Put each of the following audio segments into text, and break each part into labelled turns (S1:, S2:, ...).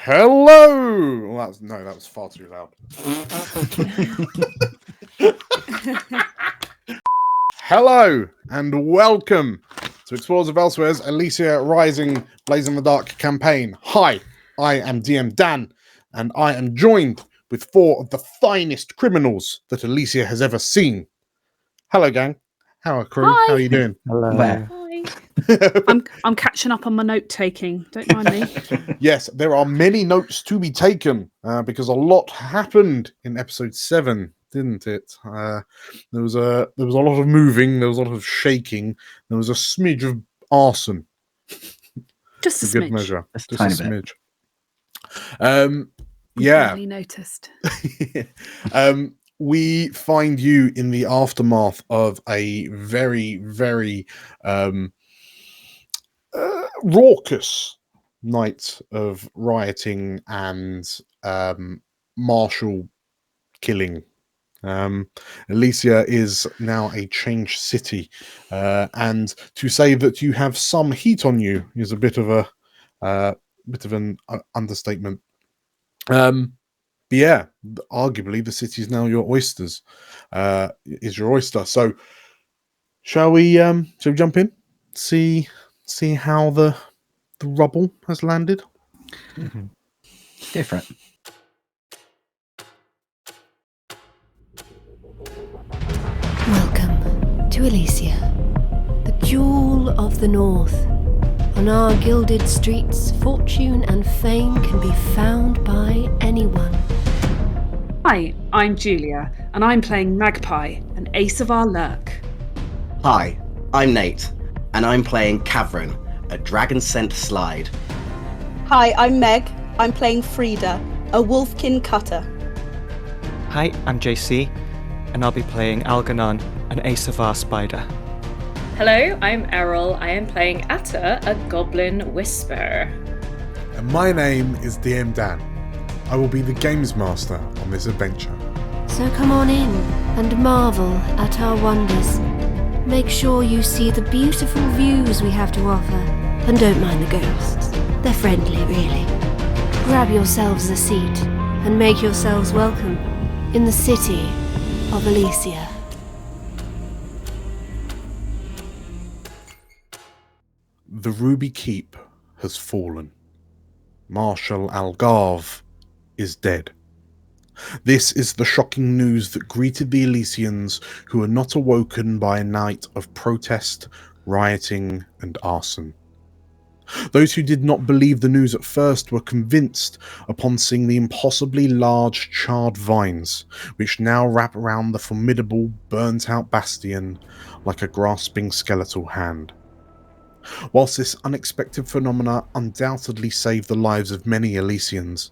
S1: Hello! Well, that was far too loud. Hello and welcome to Explorers of Elsewhere's Elysia Rising Blaze in the Dark campaign. Hi, I am DM Dan, and I am joined with four of the finest criminals that Elysia has ever seen. Hello, gang. How are crew?
S2: Hi.
S1: How are you doing?
S3: Hello.
S2: Hi. I'm catching up on my note taking. Don't mind me.
S1: Yes, there are many notes to be taken because a lot happened in episode 7, didn't it? There was a lot of moving, there was a lot of shaking, there was a smidge of arson.
S2: Just a
S1: For good
S2: smidge.
S1: measure,
S3: Just
S1: a
S3: tiny
S1: smidge.
S2: We
S1: Yeah.
S2: barely noticed.
S1: We find you in the aftermath of a very, very raucous night of rioting and martial killing. Elysia is now a changed city, and to say that you have some heat on you is a bit of an understatement. But yeah, arguably the city is now your oysters. Is your oyster. So shall we jump in? See how the rubble has landed?
S3: Mm-hmm. Different.
S4: Welcome to Elysia, the jewel of the north. On our gilded streets, fortune and fame can be found by anyone.
S2: Hi, I'm Julia, and I'm playing Magpie, an ace of our lurk.
S5: Hi, I'm Nate, and I'm playing Cavern, a dragon-scent slide.
S6: Hi, I'm Meg. I'm playing Frida, a wolfkin cutter.
S7: Hi, I'm JC, and I'll be playing Algernon, an Ace of our spider.
S8: Hello, I'm Errol. I am playing Atta, a goblin whisperer.
S1: And my name is DM Dan. I will be the games master on this adventure.
S4: So come on in and marvel at our wonders. Make sure you see the beautiful views we have to offer, and don't mind the ghosts. They're friendly, really. Grab yourselves a seat and make yourselves welcome in the city of Elysia.
S1: The Ruby Keep has fallen. Marshal Algarve is dead. This is the shocking news that greeted the Elysians who were not awoken by a night of protest, rioting, and arson. Those who did not believe the news at first were convinced upon seeing the impossibly large charred vines, which now wrap around the formidable, burnt-out bastion like a grasping skeletal hand. Whilst this unexpected phenomena undoubtedly saved the lives of many Elysians,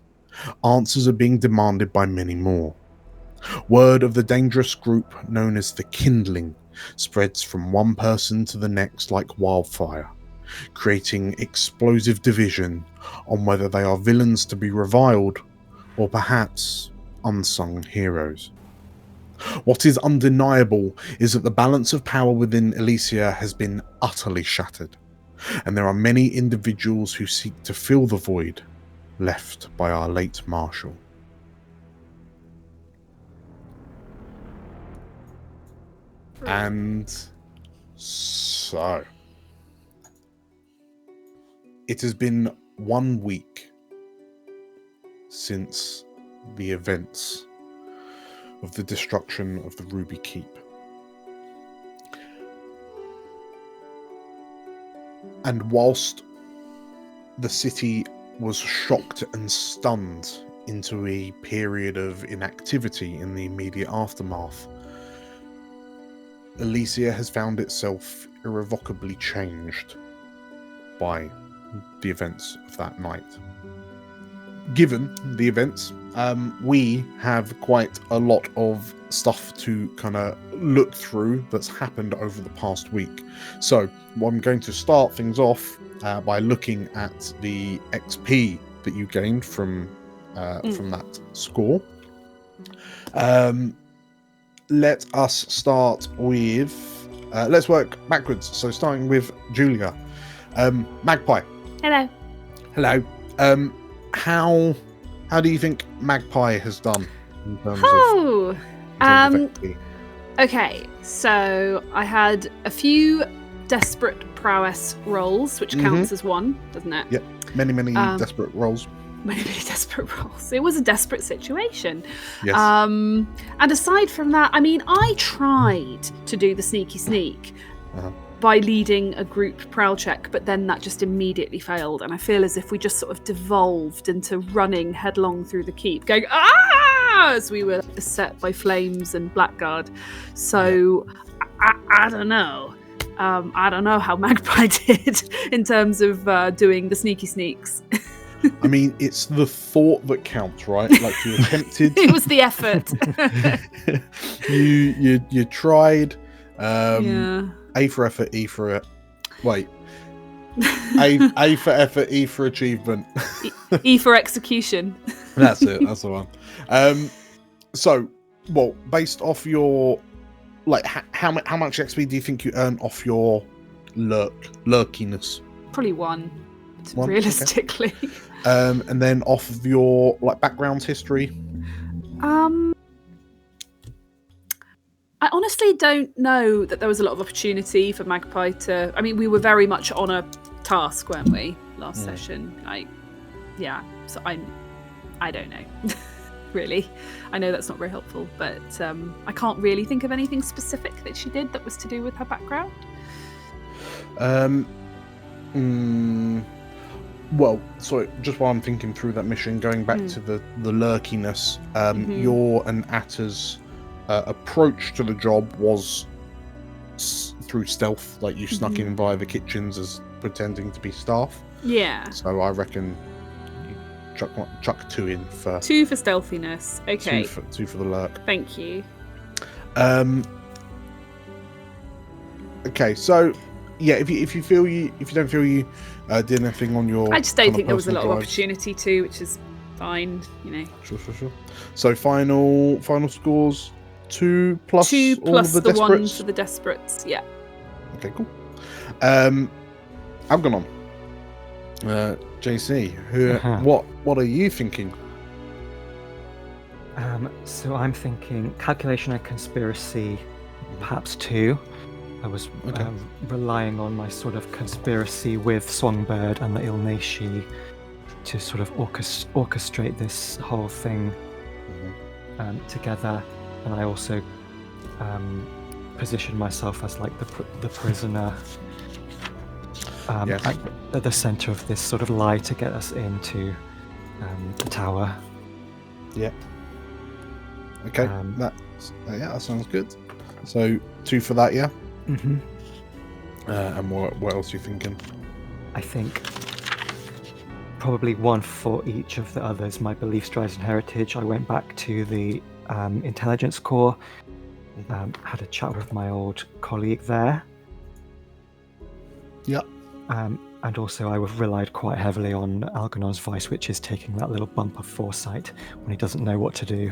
S1: answers are being demanded by many more. Word of the dangerous group known as the Kindling spreads from one person to the next like wildfire, creating explosive division on whether they are villains to be reviled or perhaps unsung heroes. What is undeniable is that the balance of power within Elysia has been utterly shattered, and there are many individuals who seek to fill the void left by our late Marshal. And so, it has been 1 week since the events of the destruction of the Ruby Keep. And whilst the city was shocked and stunned into a period of inactivity in the immediate aftermath, Elysia has found itself irrevocably changed by the events of that night. Given the events, we have quite a lot of stuff to kind of look through that's happened over the past week. So I'm going to start things off by looking at the XP that you gained from that score. Let us start with let's work backwards. So starting with Julia. Magpie.
S2: Hello.
S1: Hello. how do you think Magpie has done in terms
S2: Oh,
S1: of XP?
S2: okay. So I had a few desperate prowess rolls, which counts as one, doesn't it?
S1: Yep. Many desperate rolls.
S2: Many desperate rolls. It was a desperate situation.
S1: Yes.
S2: And aside from that, I mean, I tried to do the sneaky sneak by leading a group prowl check, but then that just immediately failed. And I feel as if we just sort of devolved into running headlong through the keep, going, ah, as we were beset by flames and blackguard. So I don't know. I don't know how Magpie did in terms of doing the sneaky sneaks.
S1: I mean, it's the thought that counts, right? Like you attempted.
S2: It was the effort.
S1: you tried.
S2: Yeah.
S1: A for effort, E for wait. A for effort, E for achievement.
S2: E for execution.
S1: That's it. That's the one. So, well, based off your like, how much XP do you think you earn off your lurkiness?
S2: Probably one.
S1: One?
S2: Realistically.
S1: Okay. And then off of your like background history.
S2: I honestly don't know that there was a lot of opportunity for Magpie to. I mean, we were very much on a task, weren't we, last session? So I don't know. Really, I know that's not very helpful, but I can't really think of anything specific that she did that was to do with her background.
S1: Well, so just while I'm thinking through that mission, going back to the lurkiness, your and Atta's approach to the job was through stealth, like you snuck in via the kitchens as pretending to be staff.
S2: Yeah.
S1: So I reckon you chuck 2 in for
S2: 2 for stealthiness. Okay.
S1: 2 for the lurk.
S2: Thank you.
S1: Okay, so yeah, if you don't feel you did anything on your,
S2: I just don't think there was a
S1: personal
S2: lot of
S1: drives.
S2: opportunity to, which is fine, you know.
S1: Sure. So final scores 2 plus
S2: 2
S1: all
S2: plus
S1: of
S2: the 1
S1: desperates?
S2: for the desperates. Yeah.
S1: Okay, cool. Algernon, JC, what are you thinking?
S7: So I'm thinking calculation and conspiracy, perhaps 2. I was relying on my sort of conspiracy with Songbird and the Ilnashi to sort of orchestrate this whole thing together, and I also positioned myself as like the prisoner at the center of this sort of lie to get us into the tower.
S1: Yeah. Okay, that sounds good. So 2 for that, yeah. And what else are you thinking?
S7: I think probably 1 for each of the others. My beliefs, drives, and heritage. I went back to the intelligence core, had a chat with my old colleague there.
S1: Yep.
S7: And also I relied quite heavily on Algernon's voice, which is taking that little bump of foresight when he doesn't know what to do.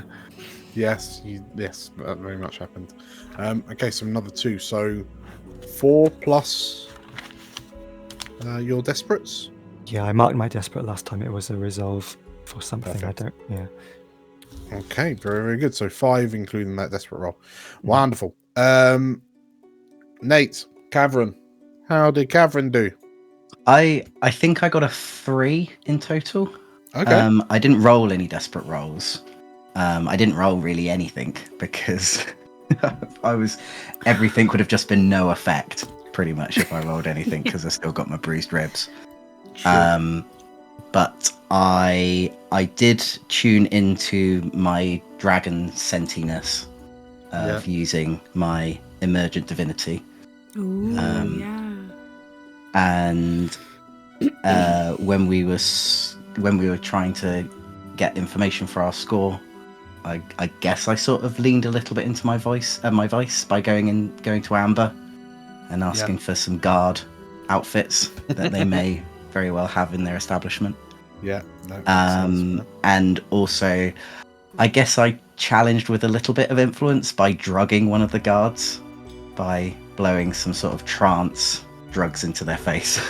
S1: Yes, that very much happened. Okay, so another 2. So 4 plus your desperates?
S7: Yeah, I marked my desperate last time. It was a resolve for something.
S1: Perfect. Okay, very, very good. So 5, including that desperate roll. Wonderful. Nate, Cavern. How did Cavern do?
S5: I think I got a 3 in total.
S1: Okay.
S5: I didn't roll any desperate rolls. I didn't roll really anything because everything would have just been no effect pretty much if I rolled anything because I still got my bruised ribs. Sure. But I did tune into my dragon sentiness of using my emergent divinity.
S2: Ooh, yeah.
S5: And when we were trying to get information for our score, I guess I sort of leaned a little bit into my voice by going to Amber and asking for some guard outfits that they may very well have in their establishment.
S1: Yeah.
S5: And also, I guess I challenged with a little bit of influence by drugging one of the guards by blowing some sort of trance drugs into their face.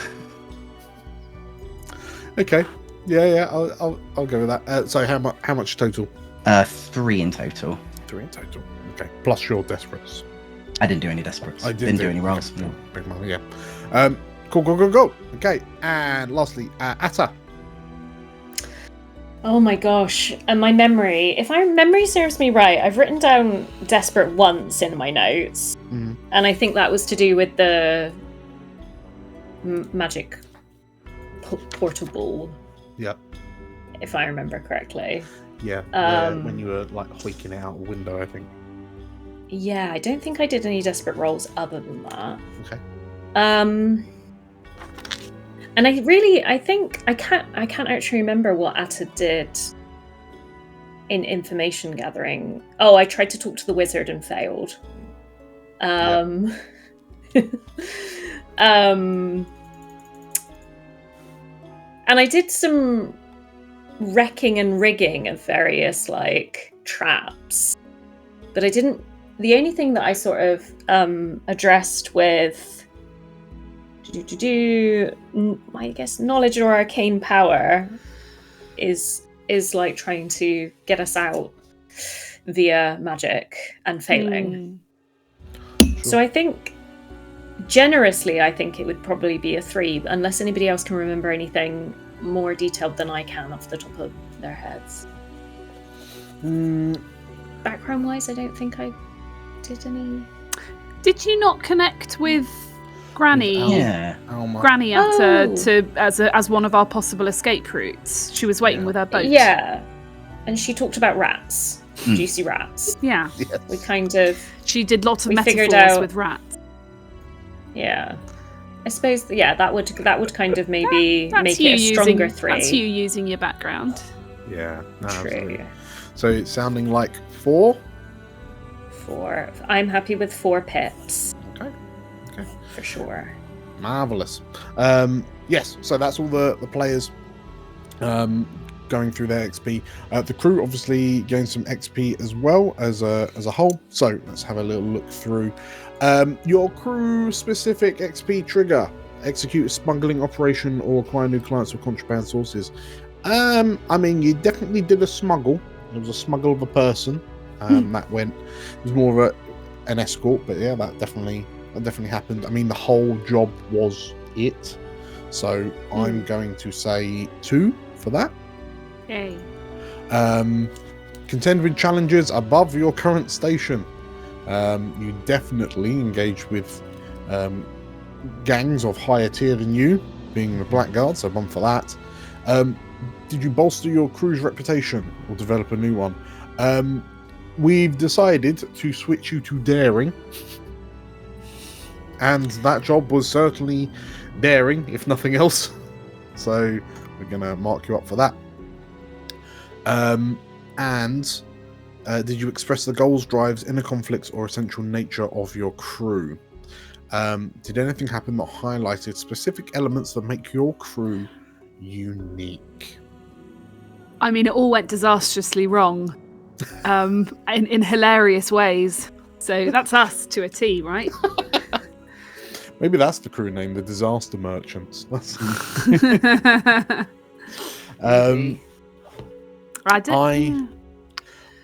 S1: Okay. Yeah. I'll go with that. So how much total?
S5: 3 in total.
S1: 3 in total. Okay. Plus your desperates.
S5: I didn't do any desperates.
S1: I
S5: didn't do any rolls.
S1: Okay. Big money, yeah. Cool. Okay. And lastly, Atta.
S8: Oh my gosh. And my memory, if my memory serves me right, I've written down desperate once in my notes.
S1: Mm-hmm.
S8: And I think that was to do with the magic portable.
S1: Yep.
S8: If I remember correctly.
S1: Yeah. When you were like hoiking it out a window, I think.
S8: Yeah, I don't think I did any desperate rolls other than that.
S1: Okay.
S8: And I think I can't actually remember what Atta did in information gathering. Oh, I tried to talk to the wizard and failed. And I did some wrecking and rigging of various like traps, but I didn't. The only thing that I sort of addressed with I guess knowledge or arcane power is like trying to get us out via magic and failing.
S1: Sure.
S8: So I think generously I think it would probably be a 3, unless anybody else can remember anything more detailed than I can off the top of their heads. Background wise, I don't think I did any.
S2: Did you not connect with Granny?
S5: Yeah.
S2: Granny Atta as one of our possible escape routes. She was waiting with her boat.
S8: Yeah. And she talked about rats. Juicy rats.
S2: Yeah.
S1: Yes.
S8: We kind of...
S2: She did lots of
S8: figured
S2: metaphors
S8: out
S2: with rats.
S8: Yeah. I suppose, that would kind of maybe
S2: That's
S8: make
S2: you
S8: it a stronger
S2: using,
S8: 3.
S2: That's you using your background.
S1: Yeah. No,
S8: True.
S1: absolutely. So it's sounding like 4?
S8: 4. I'm happy with 4 pips.
S1: Okay.
S8: For sure.
S1: Marvelous. Yes, so that's all the players going through their XP. The crew obviously gained some XP as well as a whole. So let's have a little look through. Your crew specific XP trigger: execute a smuggling operation or acquire new clients or contraband sources. I mean, you definitely did a smuggle. It was a smuggle of a person. That went. It was more of an escort, but yeah, that definitely happened. I mean, the whole job was it. So I'm going to say 2 for that.
S2: Yay.
S1: Contend with challenges above your current station. You definitely engage with gangs of higher tier than you, being the Blackguard, so 1 for that. Did you bolster your crew's reputation or develop a new one? We've decided to switch you to daring. And that job was certainly daring, if nothing else. So we're going to mark you up for that. And did you express the goals, drives, inner conflicts, or essential nature of your crew? Did anything happen that highlighted specific elements that make your crew unique?
S2: I mean, it all went disastrously wrong in hilarious ways. So that's us to a T, right?
S1: Maybe that's the crew name, the Disaster Merchants. That's...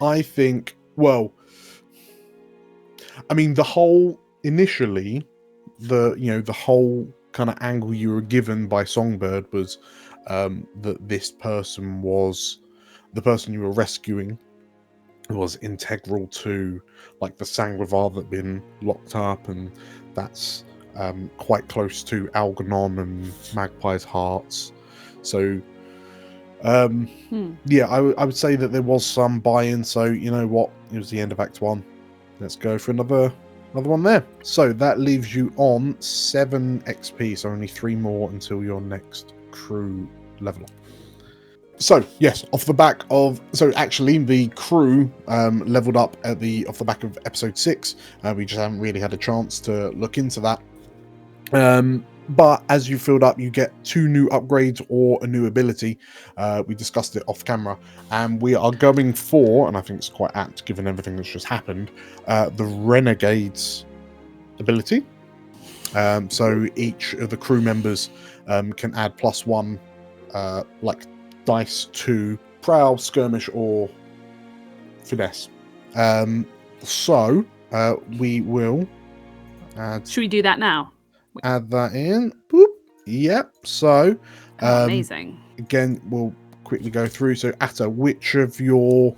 S1: I think, well, I mean, the whole initially, the whole kind of angle you were given by Songbird was that this person was the person you were rescuing was integral to like the Sangrevar that had been locked up, and that's quite close to Algernon and Magpie's hearts. So yeah, I would say that there was some buy-in. So you know what, it was the end of Act 1. Let's go for another one there. So that leaves you on 7 XP, so only 3 more until your next crew level up. So yes, off the back of actually the crew leveled up off the back of episode 6. We just haven't really had a chance to look into that. But as you filled up, you get 2 new upgrades or a new ability. We discussed it off camera, and we are going for, and I think it's quite apt given everything that's just happened, the Renegade's ability. So each of the crew members can add +1, like dice to prowl, skirmish, or finesse. So we will
S2: Should we do that now?
S1: add that in. Boop. Yep. So
S2: Amazing.
S1: again, we'll quickly go through. So Atta, which of the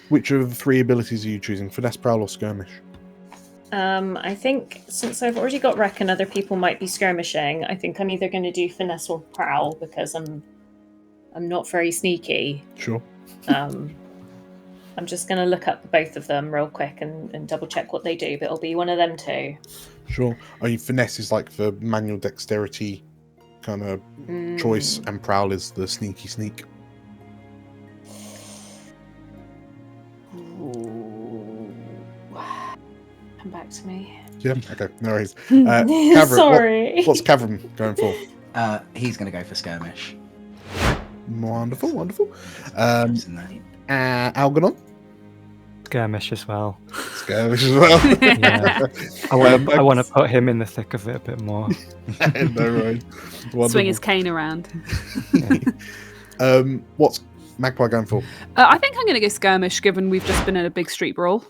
S1: 3 abilities are you choosing? Finesse, prowl, or skirmish?
S8: I think since I've already got reckon other people might be skirmishing, I think I'm either going to do finesse or prowl because I'm not very sneaky.
S1: Sure.
S8: I'm just going to look up both of them real quick and double check what they do, but it'll be one of them two.
S1: Sure. I mean, finesse is like the manual dexterity kind of choice, and prowl is the sneaky sneak.
S8: Ooh. Come back to me.
S1: Yeah. Okay. No worries. Cavern,
S8: Sorry.
S1: what's Cavern going for?
S5: He's going to go for skirmish.
S1: Wonderful, wonderful.
S5: Jumps in there.
S1: Algernon?
S7: Skirmish as well.
S1: Skirmish as well.
S7: Yeah. I want to put him in the thick of it a bit more.
S1: No worries. Wonderful.
S2: Swing his cane around.
S1: What's Magpie going for?
S2: I think I'm going to go skirmish, given we've just been in a big street brawl.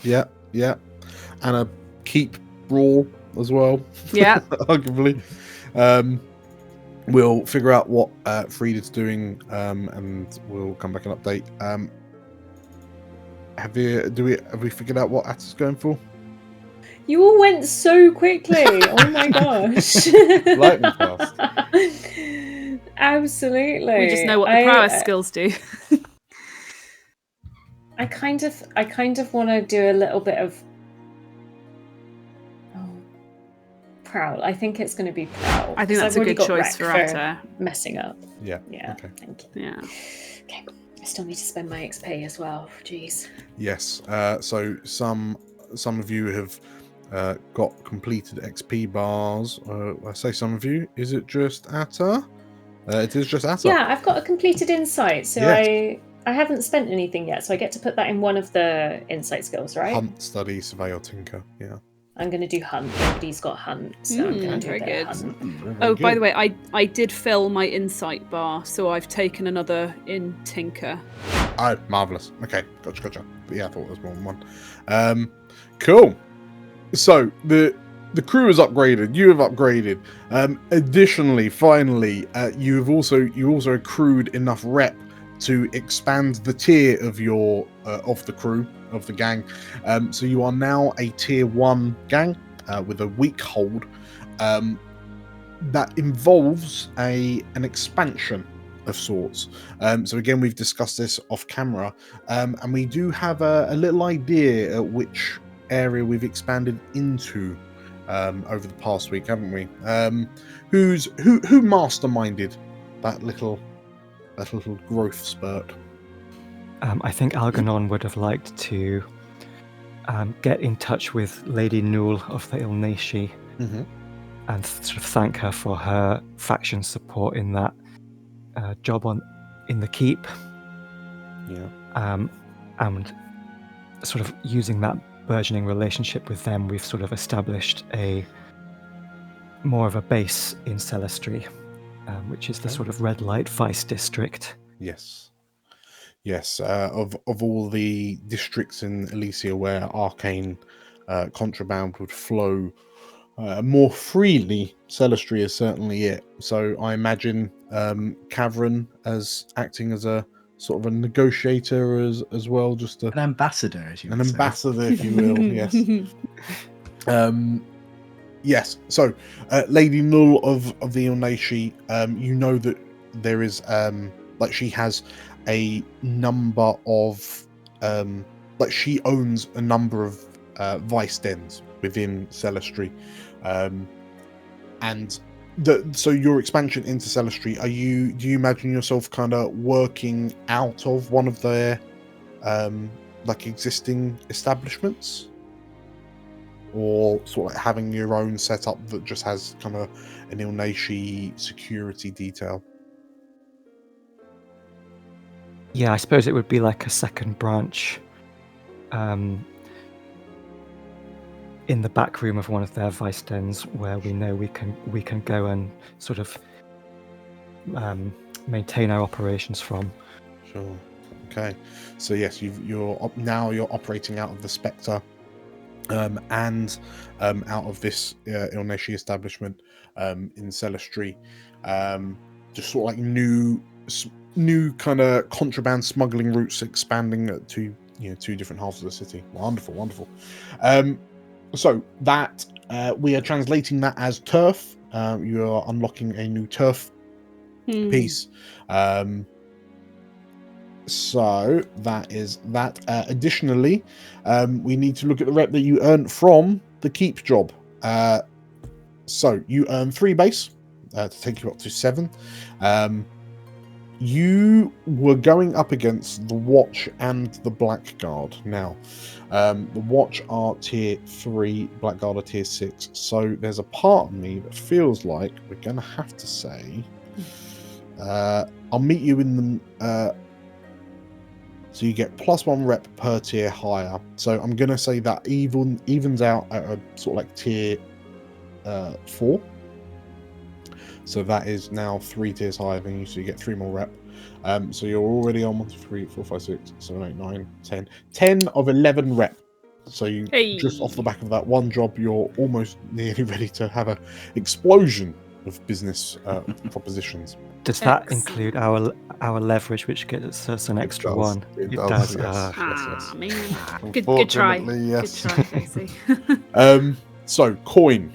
S1: Yeah. And a keep brawl as well.
S2: Yeah.
S1: Arguably. We'll figure out what Frida's doing, and we'll come back and update. Have we figured out what Atta's going for?
S8: You all went so quickly. Oh my gosh.
S1: Lightning fast.
S8: Absolutely.
S2: We just know what the prowess skills do.
S8: I kind of want to do a little bit of prowl. I think it's going to be prowl.
S2: I think that's
S8: I've
S2: a good
S8: already got
S2: choice for
S8: wreck
S2: Atta.
S8: messing up.
S1: Yeah.
S8: Okay. Thank you.
S2: Yeah.
S8: Okay. I still need to spend my XP as well. Jeez.
S1: Yes. So some of you have got completed XP bars. I say some of you. Is it just Atta? It is just Atta.
S8: Yeah, I've got a completed insight, so
S1: Yes.
S8: I haven't spent anything yet, so I get to put that in one of the insight skills, right?
S1: Hunt, study, survey, or tinker. Yeah.
S8: I'm going to do hunt. Nobody's got hunt, so I'm going to do
S2: very
S8: a bit
S2: good.
S8: of hunt.
S2: Oh, by the way, I did fill my insight bar, so I've taken another in Tinker.
S1: Oh, marvellous. Okay, gotcha. But yeah, I thought it was more than one. Cool. So the crew is upgraded. You have upgraded. Additionally, finally, you also accrued enough rep to expand the tier of your of the crew of the gang. So you are now a tier 1 gang with a weak hold. That involves an expansion of sorts. So again, we've discussed this off camera, and we do have a little idea at which area we've expanded into over the past week, haven't we? Who masterminded that little growth spurt?
S7: I think Algernon would have liked to get in touch with Lady Newell of the Elysia and sort of thank her for her faction support in that job in the keep.
S1: Yeah.
S7: And sort of using that burgeoning relationship with them, we've sort of established more of a base in Celestry, which is the sort of red light vice district.
S1: Yes. Of all the districts in Elysia where arcane contraband would flow more freely, Celestry is certainly it. So I imagine Cavern as acting as a sort of a negotiator as well, just
S5: an ambassador, as you
S1: an
S5: would say.
S1: ambassador, if you will. Yes. Yes. So, Lady Null of the Elysia, you know that there is she has a number of she owns a number of vice dens within Celestry, and so your expansion into Celestry, do you imagine yourself kind of working out of one of their existing establishments, or sort of like having your own setup that just has kind of an Elysia security detail?
S7: Yeah, I suppose it would be like a second branch in the back room of one of their vice dens, where we know we can go and sort of maintain our operations from.
S1: Sure. Okay. So yes, you're operating out of the Spectre, and out of this Ilneshi establishment in Celestry, just sort of like new kind of contraband smuggling routes expanding to two different halves of the city. Wonderful, wonderful. So that we are translating that as turf. You are unlocking a new turf piece. So that is that. Additionally, we need to look at the rep that you earned from the keep job. So you earn 3 base to take you up to 7. You were going up against the Watch and the Blackguard. Now, the Watch are tier 3, Blackguard are tier 6. So there's a part of me that feels like we're going to have to say, I'll meet you in the... so you get +1 rep per tier higher. So I'm going to say that evens out at a sort of like tier 4. So that is now 3 tiers higher than you, so you get 3 more rep. So you're already on 1, 2, 3, 4, 5, 6, 7, 8, 9, 10. 10 of 11 rep. So you just off the back of that one job, you're almost nearly ready to have an explosion of business propositions.
S7: Does that include our leverage, which gets us an extra 1?
S1: It does. Yes.
S2: Man. Good try.
S1: Yes.
S2: Good try, Casey.
S1: So coin.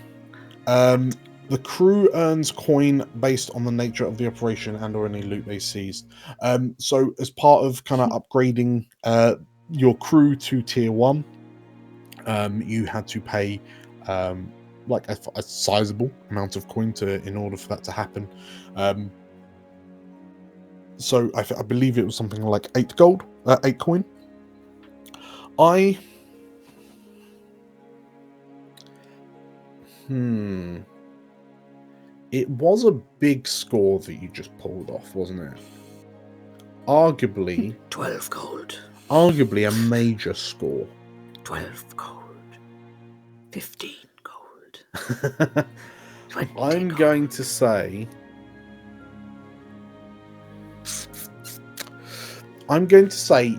S1: The crew earns coin based on the nature of the operation and or any loot they seized. So as part of kind of upgrading your crew to tier 1, you had to pay like a sizable amount of coin in order for that to happen. So I believe it was something like 8 gold, 8 coin. It was a big score that you just pulled off, wasn't it? Arguably
S9: 12 gold.
S1: Arguably a major score.
S9: 12 gold. 15 gold. 20
S1: I'm
S9: gold.
S1: going to say...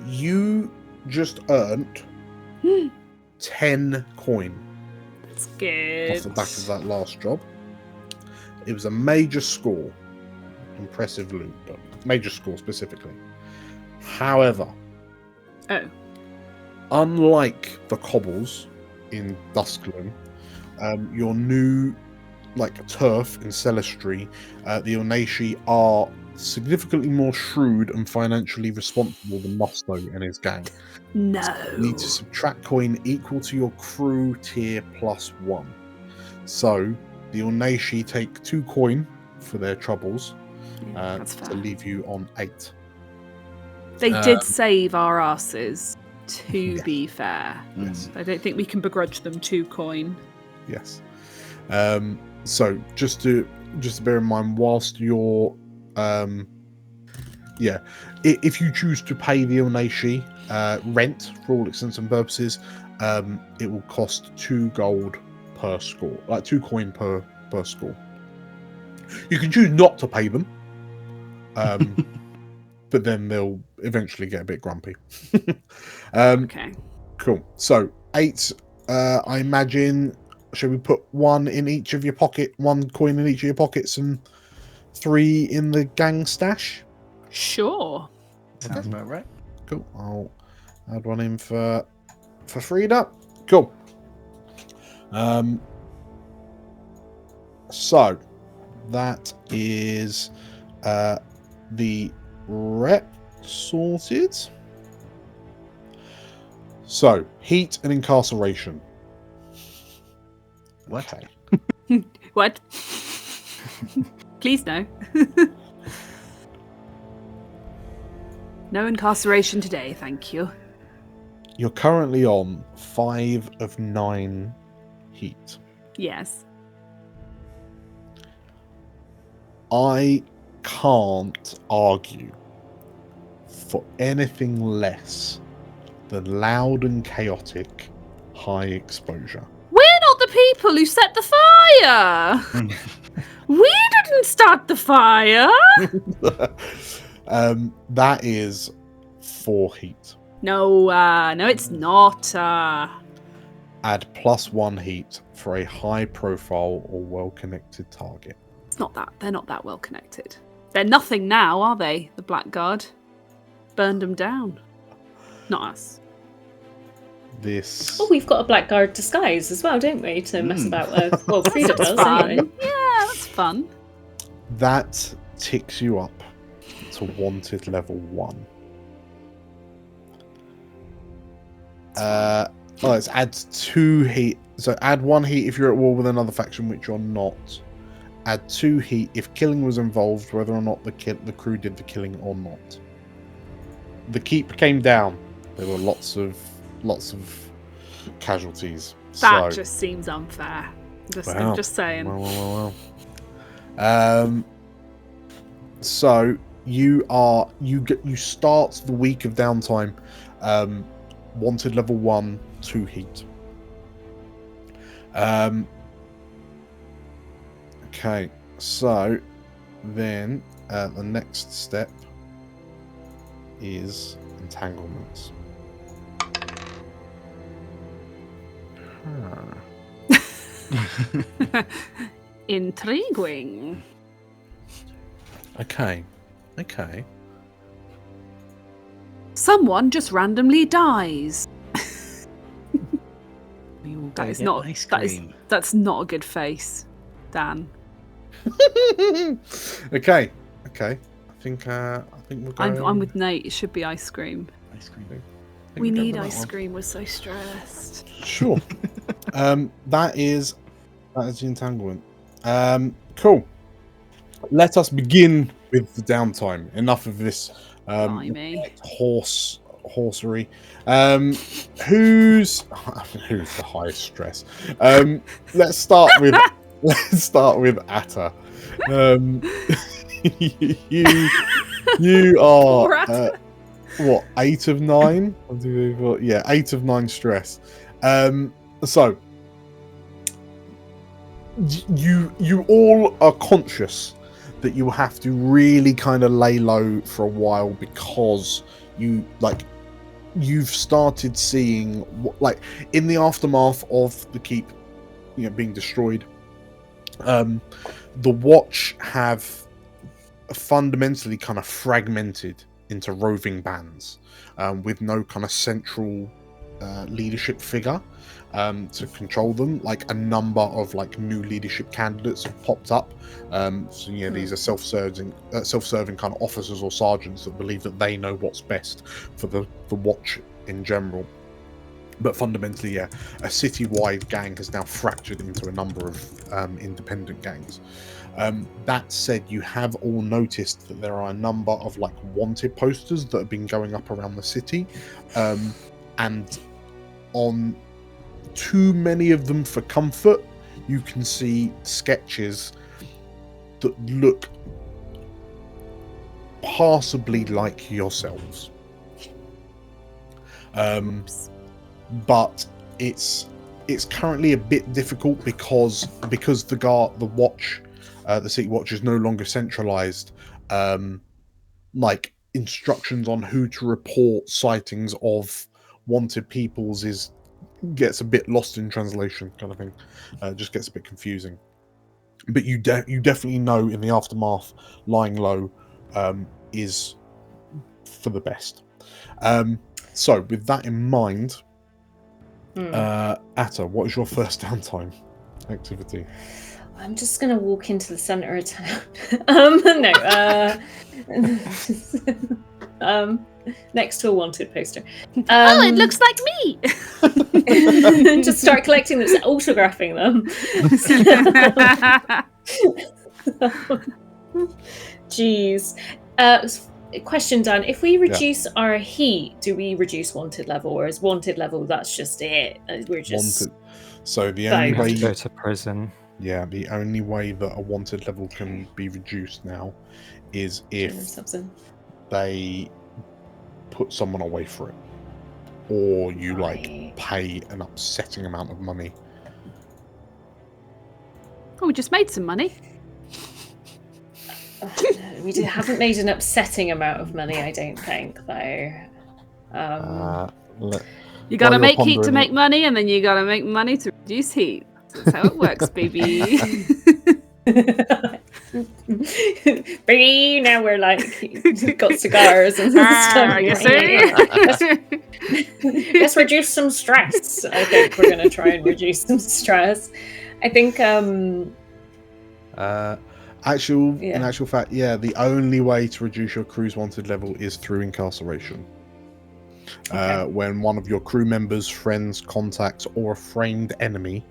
S1: you just earned 10 coin.
S2: That's good.
S1: Off the back of that last job. It was a major score. Impressive loot, but major score specifically. However, unlike the cobbles in Duskland, your new turf in Celestry, the Ilneshi are significantly more shrewd and financially responsible than Musto and his gang.
S2: No.
S1: So you need to subtract coin equal to your crew tier +1. So the Ilneshi take 2 coin for their troubles to leave you on 8.
S2: They did save our asses, to be fair.
S1: Yes.
S2: I don't think we can begrudge them 2 coin.
S1: Yes. So just to bear in mind, whilst you're if you choose to pay the Ilneshi rent for all intents and purposes, it will cost 2 gold per score, 2 coin per score. You can choose not to pay them, but then they'll eventually get a bit grumpy.
S2: Okay.
S1: Cool. So 8, I imagine. Should we put 1 in each of your pocket, 1 coin in each of your pockets, and 3 in the gang stash?
S2: Sure.
S5: Sounds about right.
S1: Cool. I'll add 1 in for Frida. Cool. So that is the rep sorted. So heat and incarceration.
S5: What?
S1: Okay.
S2: What? Please no. No incarceration today, thank you.
S1: You're currently on 5 of 9 heat.
S2: Yes.
S1: I can't argue for anything less than loud and chaotic high exposure.
S2: We're not the people who set the fire. We didn't start the fire.
S1: That is 4 heat.
S2: No, it's not.
S1: Add +1 heat for a high-profile or well-connected target.
S2: It's not that. They're not that well connected. They're nothing now, are they? The Blackguard burned them down. Not us.
S1: This.
S8: Oh, we've got a Blackguard disguise as well, don't we? To mess about with. Well, Frida does anyway.
S2: Yeah, that's fun.
S1: That ticks you up to wanted level 1. Let's add 2 heat. So add 1 heat if you're at war with another faction, which you're not. Add 2 heat if killing was involved, whether or not the crew did the killing or not. The keep came down. There were lots of casualties.
S2: That just seems unfair. I'm just saying.
S1: Well. So you start the week of downtime. Wanted level 1, 2 heat. Okay, so then the next step is entanglements.
S2: Intriguing.
S1: Okay.
S2: Someone just randomly dies. That's not a good face, Dan.
S1: Okay. I think we're going.
S2: I'm with Nate. It should be ice cream.
S5: Ice cream.
S2: We need ice cream. We're so stressed.
S1: Sure. That is the entanglement. Cool. Let us begin with the downtime. Enough of this horsery. Who's the highest stress? Let's start with Atta. You are what, 8 of 9? Yeah, 8 of 9 stress. So you all are conscious that you have to really kind of lay low for a while because you've started seeing in the aftermath of the keep being destroyed, the watch have fundamentally kind of fragmented into roving bands with no kind of central leadership figure to control them. Like a number of new leadership candidates have popped up. These are self-serving kind of officers or sergeants that believe that they know what's best for the watch in general. But fundamentally, a city-wide gang has now fractured into a number of independent gangs. That said, you have all noticed that there are a number of wanted posters that have been going up around the city, and on too many of them for comfort, you can see sketches that look passably like yourselves. But it's currently a bit difficult because the watch, the city watch, is no longer centralized. Instructions on who to report sightings of wanted peoples gets a bit lost in translation, kind of thing. Just gets a bit confusing. But you definitely know in the aftermath, lying low is for the best. So with that in mind, Atta, what is your first downtime activity?
S8: I'm just gonna walk into the center of town. Next to a wanted poster.
S2: Oh, it looks like me.
S8: Just start collecting them, autographing them. Jeez. Question, Dan. If we reduce our heat, do we reduce wanted level, or is wanted level that's just it? We're just
S1: wanted. So the only way
S7: you go to prison.
S1: Yeah, the only way that a wanted level can be reduced now is if they put someone away for it, or you pay an upsetting amount of money
S2: we just made some money.
S8: Haven't made an upsetting amount of money, I don't think, though.
S2: You gotta
S1: While you're
S2: make heat to
S1: pondering
S2: make
S1: it-
S2: money, and then you gotta make money to reduce heat. That's how it works, baby.
S8: Baby, now we're like got cigars and stuff.
S2: You see?
S8: Let's reduce some stress. I think we're gonna try and reduce some stress. I think
S1: In actual fact, yeah, the only way to reduce your crew's wanted level is through incarceration. When one of your crew members, friends, contacts, or a framed enemy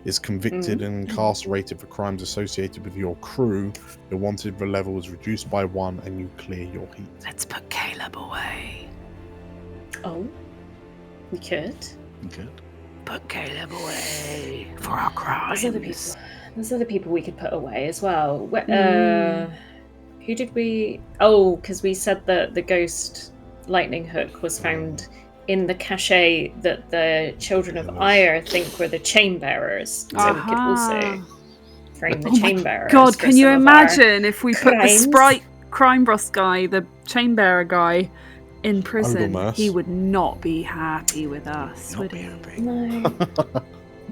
S1: is convicted and incarcerated for crimes associated with your crew, your wanted level is reduced by 1 and you clear your heat.
S9: Let's put Caleb away.
S8: Oh, we could.
S9: Put Caleb away for our crimes.
S8: There's other people we could put away as well. Who did we? Oh, because we said that the ghost lightning hook was found in the cache that the children of Ire think were the chain bearers. So we could also frame the chain bearers.
S2: God,
S8: for
S2: can you
S8: some of
S2: imagine if we put the
S8: crimes.
S2: Sprite crime boss guy, the chain bearer guy, in prison?
S1: Overmerce.
S2: He would not be happy with us, would he?
S8: No.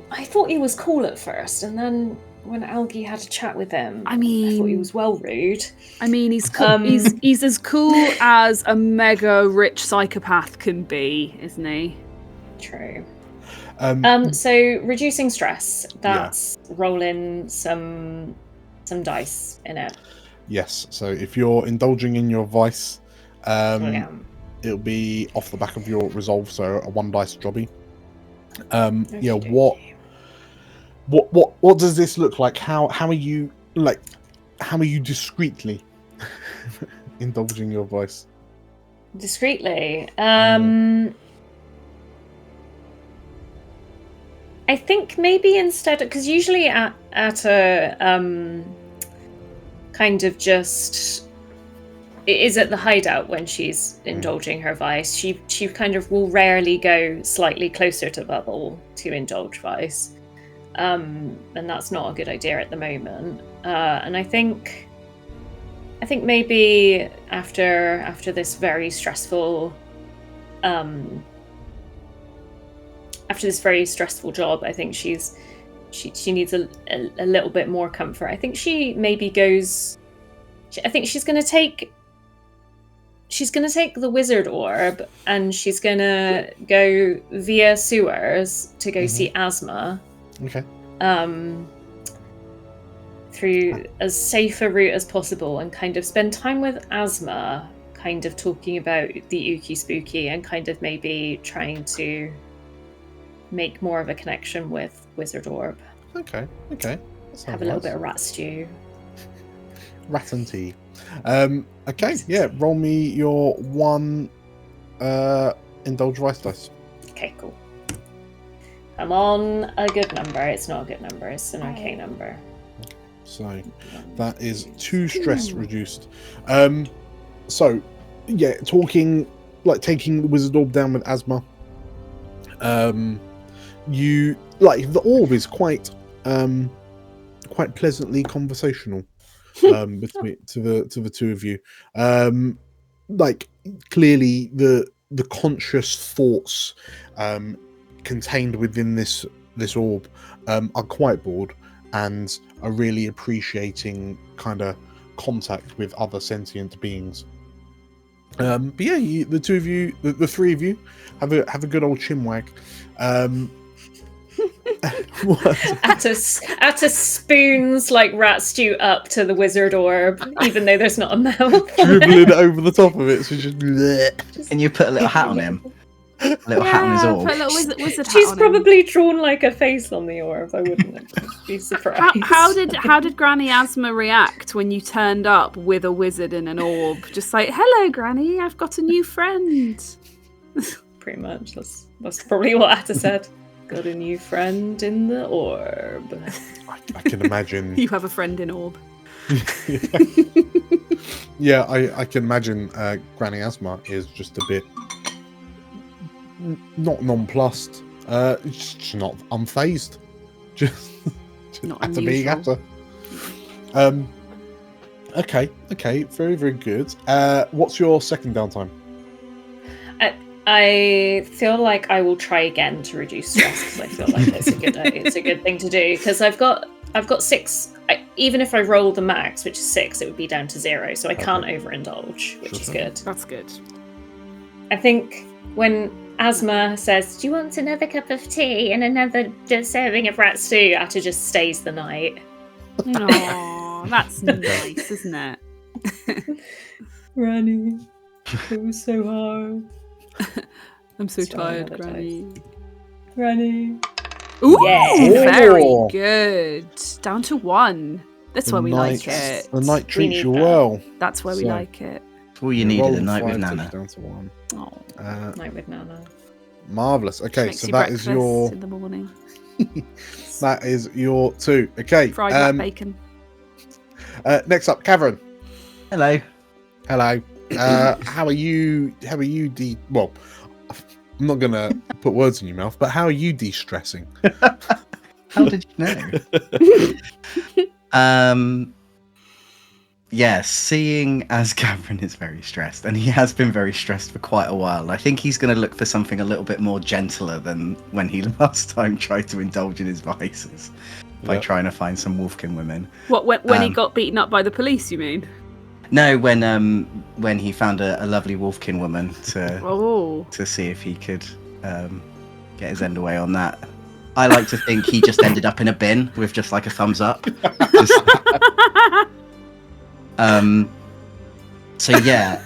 S8: I thought he was cool at first, and then when Algie had a chat with him,
S2: I mean,
S8: I thought he was well rude.
S2: I mean, he's cool. He's as cool as a mega rich psychopath can be, isn't he?
S8: True. So reducing stress. That's rolling some dice in it.
S1: Yes, so if you're indulging in your vice,
S8: Yeah.
S1: it'll be off the back of your resolve, so a 1 dice jobby. Yeah,
S8: Okey-dokey.
S1: what does this look like? How are you discreetly indulging your vice?
S8: Discreetly. I think maybe instead, because usually at a kind of just, it is at the hideout when she's indulging her vice. She kind of will rarely go slightly closer to Bubble to indulge vice, and that's not a good idea at the moment. And I think maybe after this very stressful job, I think she needs a little bit more comfort. I think she maybe goes. I think she's gonna take the wizard orb, and she's gonna go via sewers to go see Asma.
S1: Okay.
S8: Through as safe a route as possible, and kind of spend time with Asma, kind of talking about the Ookie Spooky, and kind of maybe trying to make more of a connection with Wizard Orb.
S1: Okay.
S8: Have a little bit of rat stew.
S1: Rat and tea. Okay, yeah, roll me your 1 indulge vice dice.
S8: Okay, cool. I'm on a good number. It's not a good number. It's an okay number.
S1: So that is 2 stress reduced. So yeah, taking the wizard orb down with Asma. You the orb is quite pleasantly conversational between to the two of you. Clearly the conscious thoughts contained within this orb are quite broad and are really appreciating kind of contact with other sentient beings. But yeah, the two of you, the three of you, have a good old chinwag.
S8: At a spoons like rat stew up to the wizard orb, even though there's not a mouth.
S1: Dribbling over the top of it, so just.
S5: And you put a little hat on him. A little hat on his orb.
S2: Put a little wizard hat
S8: She's
S2: on him.
S8: probably drawn like a face on the orb. I wouldn't be surprised.
S2: How did Granny Asma react when you turned up with a wizard in an orb? Just like, hello, Granny, I've got a new friend.
S8: Pretty much. That's probably what Atta said. Got a new friend in the orb.
S1: I can imagine.
S2: You have a friend in orb.
S1: Yeah, I can imagine Granny Asma is just a bit not nonplussed, just not unfazed. Just
S2: Not
S1: Had to be,
S2: unusual.
S1: had to. Okay, very, very good. What's your second downtime?
S8: I feel like I will try again to reduce stress because I feel like it's a good thing to do because I've got 6. Even if I roll the max, which is 6, it would be down to 0, so I can't overindulge, which is good.
S2: That's good.
S8: I think when Asma says, "Do you want another cup of tea and another serving of rat stew?" Atta just stays the night.
S2: Oh, that's nice, isn't it?
S8: Granny, it was so hard.
S2: I'm so
S8: Let's try
S2: tired,
S8: another
S2: Granny.
S8: Granny.
S2: Ooh,
S8: Yeah.
S2: very
S1: Oh.
S2: good. Down to 1. That's why we like it.
S1: The night treats
S8: need
S1: you
S8: that.
S1: well.
S2: That's why we
S1: So-
S2: like it.
S5: It's all you
S1: Yeah,
S5: needed
S1: roll
S5: a night with
S1: 5 takes
S5: Nana.
S1: down to 1.
S2: Oh,
S8: Night with Nana.
S1: Marvelous. Okay,
S2: makes
S1: so
S2: you
S1: that
S2: breakfast
S1: is your
S2: in the morning.
S1: that is your 2. Okay.
S2: Fried rat bacon.
S1: Next up, Cavern.
S5: Hello.
S1: Hello. How are you? Well, I'm not gonna put words in your mouth, but how are you de-stressing?
S5: How did you know? Yeah, seeing as Gavin is very stressed, and he has been very stressed for quite a while, I think he's going to look for something a little bit more gentler than when he last time tried to indulge in his vices by trying to find some Wolfkin women.
S2: What, when he got beaten up by the police, you mean?
S5: No, when he found a lovely Wolfkin woman
S2: Oh.
S5: to see if he could get his end away on that. I like to think he just ended up in a bin with just like a thumbs up. So yeah,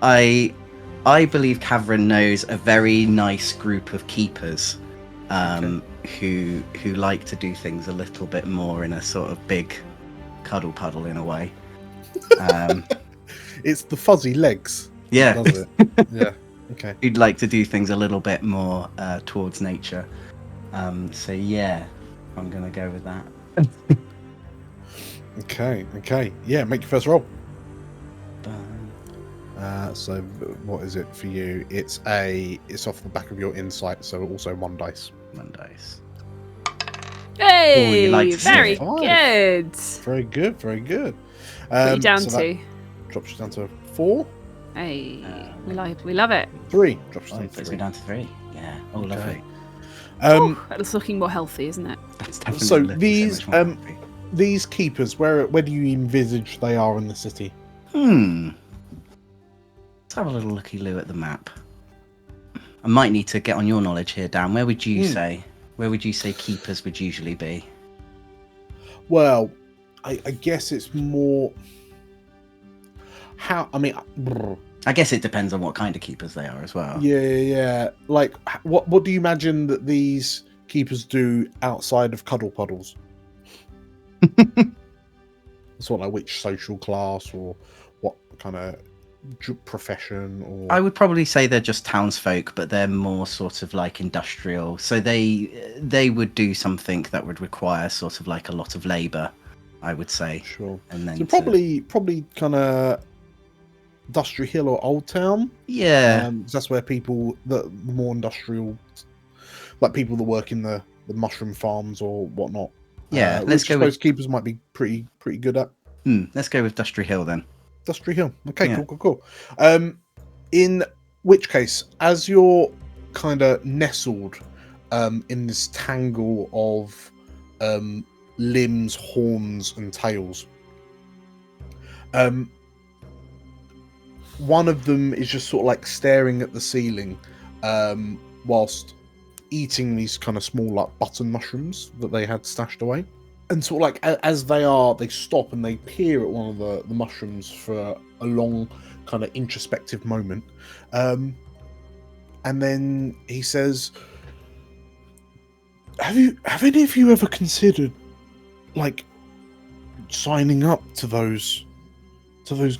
S5: I believe Cavern knows a very nice group of keepers, who like to do things a little bit more in a sort of big cuddle puddle in a way.
S1: It's the fuzzy legs.
S5: Yeah,
S1: Does it? Yeah. Okay.
S5: who'd like to do things a little bit more towards nature. So yeah, I'm gonna go with that.
S1: Okay. Yeah, make your first roll. So what is it for you? It's off the back of your insight, so also 1 dice.
S5: 1 dice.
S2: Hey,
S5: you like to see
S2: very
S5: it.
S2: good.
S1: Very good.
S2: What are you down
S1: so that
S2: to?
S1: drops you down to 4.
S2: Hey, we love it.
S1: 3 drops you
S5: Oh,
S1: down
S5: it
S1: to
S5: puts
S1: 3.
S5: me down to 3. Yeah. Oh, lovely.
S2: That's looking more healthy, isn't it?
S5: That's definitely
S1: So
S5: looking
S1: these
S5: much more happy.
S1: these keepers, where do you envisage they are in the city?
S5: Let's have a little looky-loo at the map. I might need to get on your knowledge here, Dan. Where would you say keepers would usually be?
S1: Well, I guess it's more
S5: I guess it depends on what kind of keepers they are as well.
S1: Yeah. Like, what do you imagine that these keepers do outside of cuddle puddles? Sort of like which social class or what kind of profession? Or
S5: I would probably say they're just townsfolk, but they're more sort of like industrial. So they would do something that would require sort of like a lot of labour, I would say.
S1: Sure.
S5: And then
S1: So probably kind of Dustry Hill or Old Town.
S5: yeah.
S1: 'Cause that's where people the more industrial, like people that work in the mushroom farms or whatnot.
S5: Yeah, let's
S1: which
S5: go
S1: I suppose
S5: with
S1: keepers might be pretty good at.
S5: let's go with Dustry Hill then.
S1: Dustry Hill. Okay,
S5: Yeah.
S1: cool. In which case, as you're kind of nestled in this tangle of limbs, horns, and tails, one of them is just sort of like staring at the ceiling whilst eating these kind of small like button mushrooms that they had stashed away. And sort of like as they stop and they peer at one of the mushrooms for a long kind of introspective moment, and then he says, "Have any of you ever considered like signing up to those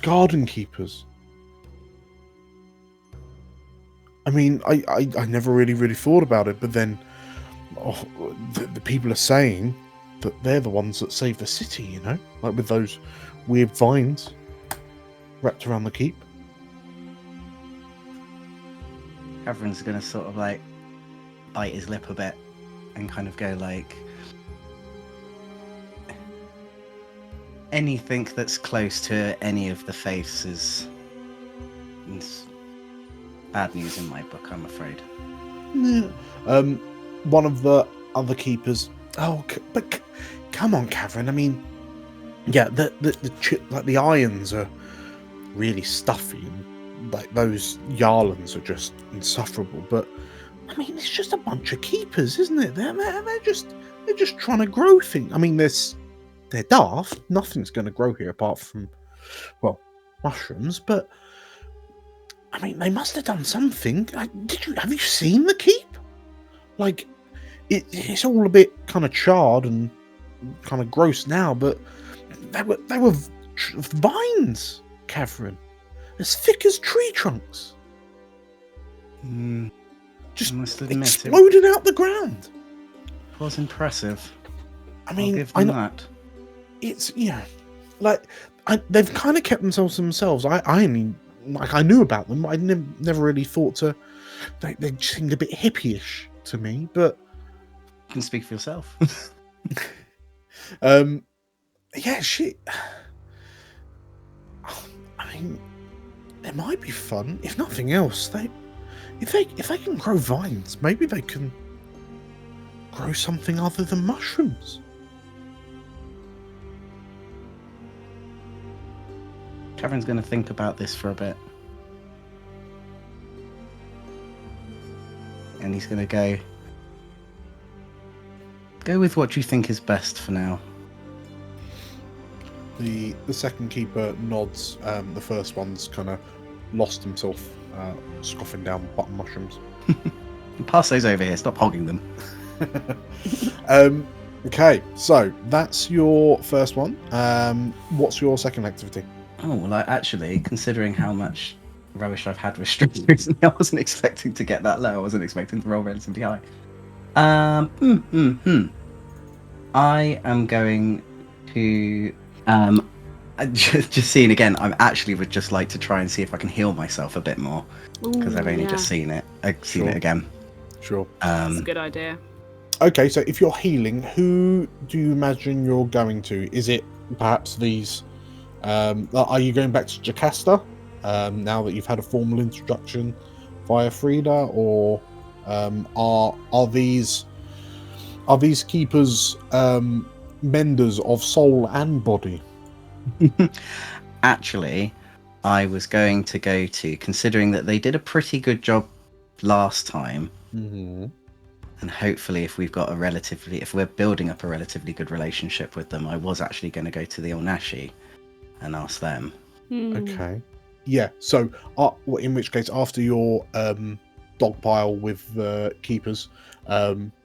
S1: garden keepers? I mean, I never really thought about it, but then the people are saying that they're the ones that save the city, you know, like with those weird vines wrapped around the keep."
S5: Cavern's gonna sort of like bite his lip a bit and kind of go like, anything that's close to any of the faiths is bad news in my book, I'm afraid.
S1: Yeah. One of the other keepers. Oh, but come on, Catherine. I mean, yeah, the irons are really stuffy, and like those Yarlans are just insufferable. But I mean, it's just a bunch of keepers, isn't it? They're just trying to grow things. I mean, they're daft. Nothing's going to grow here apart from, well, mushrooms. But I mean, they must have done something. Have you seen the keep? Like, it's all a bit kind of charred and kind of gross now, but they were vines, Catherine, as thick as tree trunks. Just
S5: must admit,
S1: exploded out the ground.
S5: It was impressive.
S1: I mean,
S5: I'll give them that.
S1: It's like they've kind of kept themselves to themselves. I mean, like I knew about them, but I never really thought to. They seemed a bit hippie-ish to me, but
S5: you can speak for yourself.
S1: Yeah, shit. I mean, it might be fun. If nothing else, if they can grow vines, maybe they can grow something other than mushrooms.
S5: Catherine's going to think about this for a bit. And he's going to go with what you think is best for now.
S1: The second keeper nods. The first one's kind of lost himself, scoffing down button mushrooms.
S5: Pass those over here. Stop hogging them.
S1: Okay, so that's your first one. What's your second activity?
S5: Oh, well, actually, considering how much rubbish I've had with strings recently, I wasn't expecting to get that low. I wasn't expecting to roll relatively high. I am going to... just seeing again, I actually would just like to try and see if I can heal myself a bit more. Because I've only just seen it. I've seen it again.
S1: Sure.
S2: That's a good idea.
S1: Okay, so if you're healing, who do you imagine you're going to? Is it perhaps these... are you going back to Jocasta now that you've had a formal introduction via Frida, or are these keepers menders of soul and body?
S5: Actually, I was going to go to, considering that they did a pretty good job last time, and hopefully if we're building up a relatively good relationship with them, I was actually going to go to the Ilnashi and ask them.
S1: Okay. Yeah, so in which case, after your dog pile with the keepers,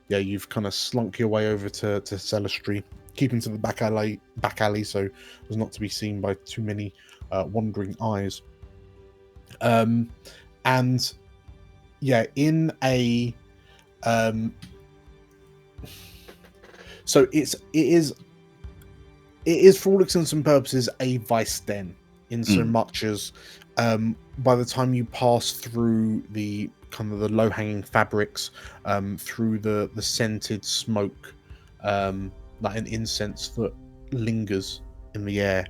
S1: you've kind of slunk your way over to Celestry, keeping to the back alley so as not to be seen by too many wandering eyes. And yeah, in a so it is for all intents and purposes a vice den, in so much as by the time you pass through the kind of the low-hanging fabrics, through the scented smoke, like an incense that lingers in the air,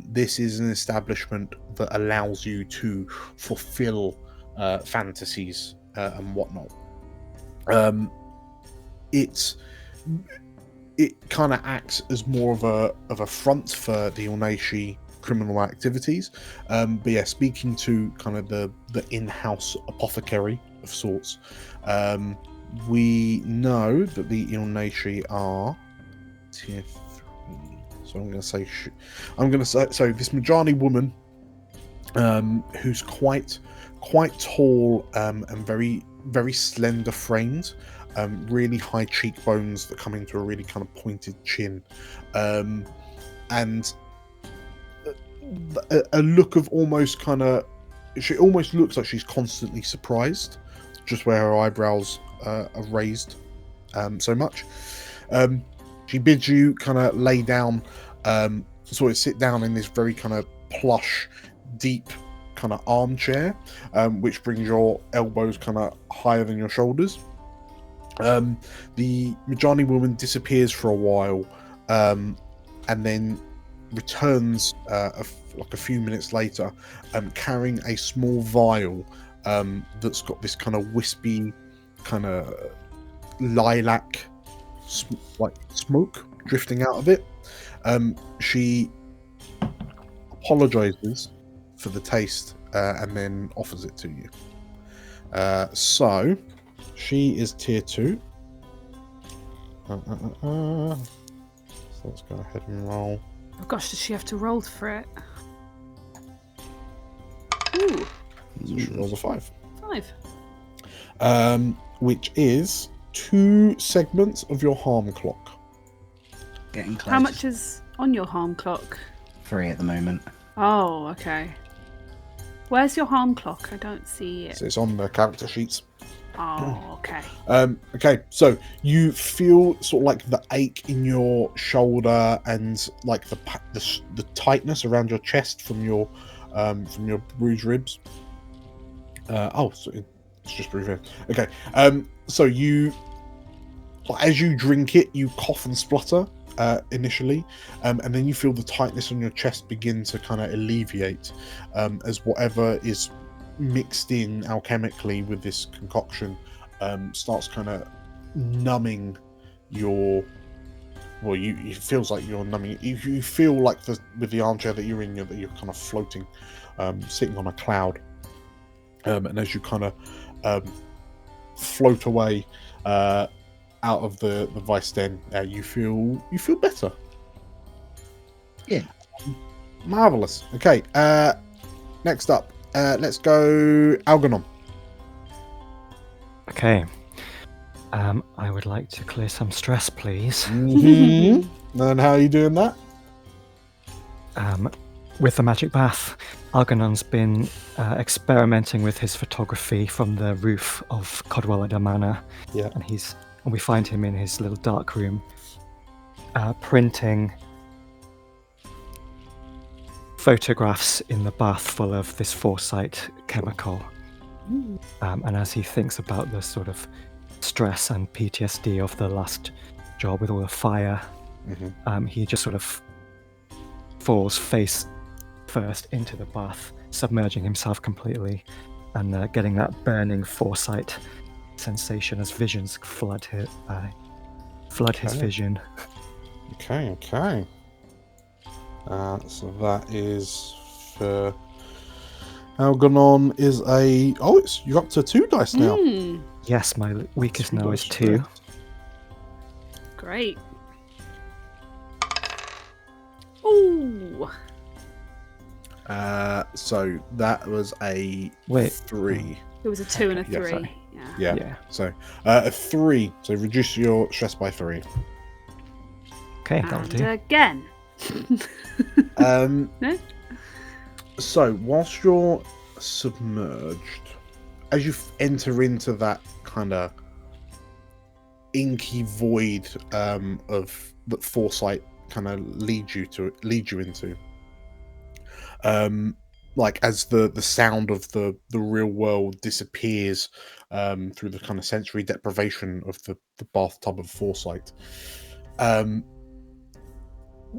S1: this is an establishment that allows you to fulfill fantasies and whatnot. It kind of acts as more of a front for the Ilnashi criminal activities, but yeah, speaking to kind of the in-house apothecary of sorts, we know that the Ilnashi are tier 3. So I'm going to say so this Majani woman, who's quite tall and very very slender framed, really high cheekbones that come into a really kind of pointed chin, and a look of almost kind of, she almost looks like she's constantly surprised, just where her eyebrows are raised so much. She bids you kind of lay down, sort of sit down in this very kind of plush, deep kind of armchair, which brings your elbows kind of higher than your shoulders. The Majani woman disappears for a while, and then returns like a few minutes later, carrying a small vial that's got this kind of wispy, kind of lilac, like smoke drifting out of it. She apologizes for the taste and then offers it to you. So she is tier 2. So let's go ahead and roll.
S2: Oh gosh, does she have to roll for it? Ooh,
S1: So she rolls a 5.
S2: 5.
S1: Which is 2 segments of your harm clock.
S5: Getting close.
S2: How much is on your harm clock?
S5: 3 at the moment.
S2: Oh, okay. Where's your harm clock? I don't see it.
S1: So it's on the character sheets.
S2: Oh, okay.
S1: Okay, so you feel sort of like the ache in your shoulder and like the tightness around your chest from your bruised ribs. So it's just bruised ribs. Okay. So you, as you drink it, you cough and splutter initially, and then you feel the tightness on your chest begin to kind of alleviate as whatever is mixed in alchemically with this concoction starts kind of numbing your. Well, it feels like you're numbing. You feel like with the armchair that you're in, that you're kind of floating, sitting on a cloud, and as you kind of float away out of the vice den, you feel better.
S5: Yeah.
S1: Marvelous. Okay. Next up, let's go Algernon.
S7: Okay. I would like to clear some stress, please.
S1: Mm-hmm. And how are you doing that?
S7: With the magic bath, Algernon's been experimenting with his photography from the roof of Codwellada Manor.
S1: Yeah.
S7: And we find him in his little dark room, printing photographs in the bath full of this foresight chemical. And as he thinks about the sort of stress and PTSD of the last job with all the fire, he just sort of falls face first into the bath, submerging himself completely, and getting that burning foresight sensation as visions flood his vision.
S1: Okay. So that is for Algernon is a... Oh, you're up to 2 dice now.
S7: Yes, my weakest
S1: 2
S7: now is
S1: dice
S7: 2.
S1: correct.
S2: Great. Ooh.
S1: So that was a 3.
S2: It was a 2 and a 3.
S7: sorry.
S2: Yeah.
S1: So a 3. So reduce your stress by 3.
S7: Okay, that'll
S2: And
S7: do.
S2: again. No?
S1: So whilst you're submerged, as you enter into that kind of inky void of that foresight kind of leads you into, like as the sound of the real world disappears through the kind of sensory deprivation of the bathtub of foresight,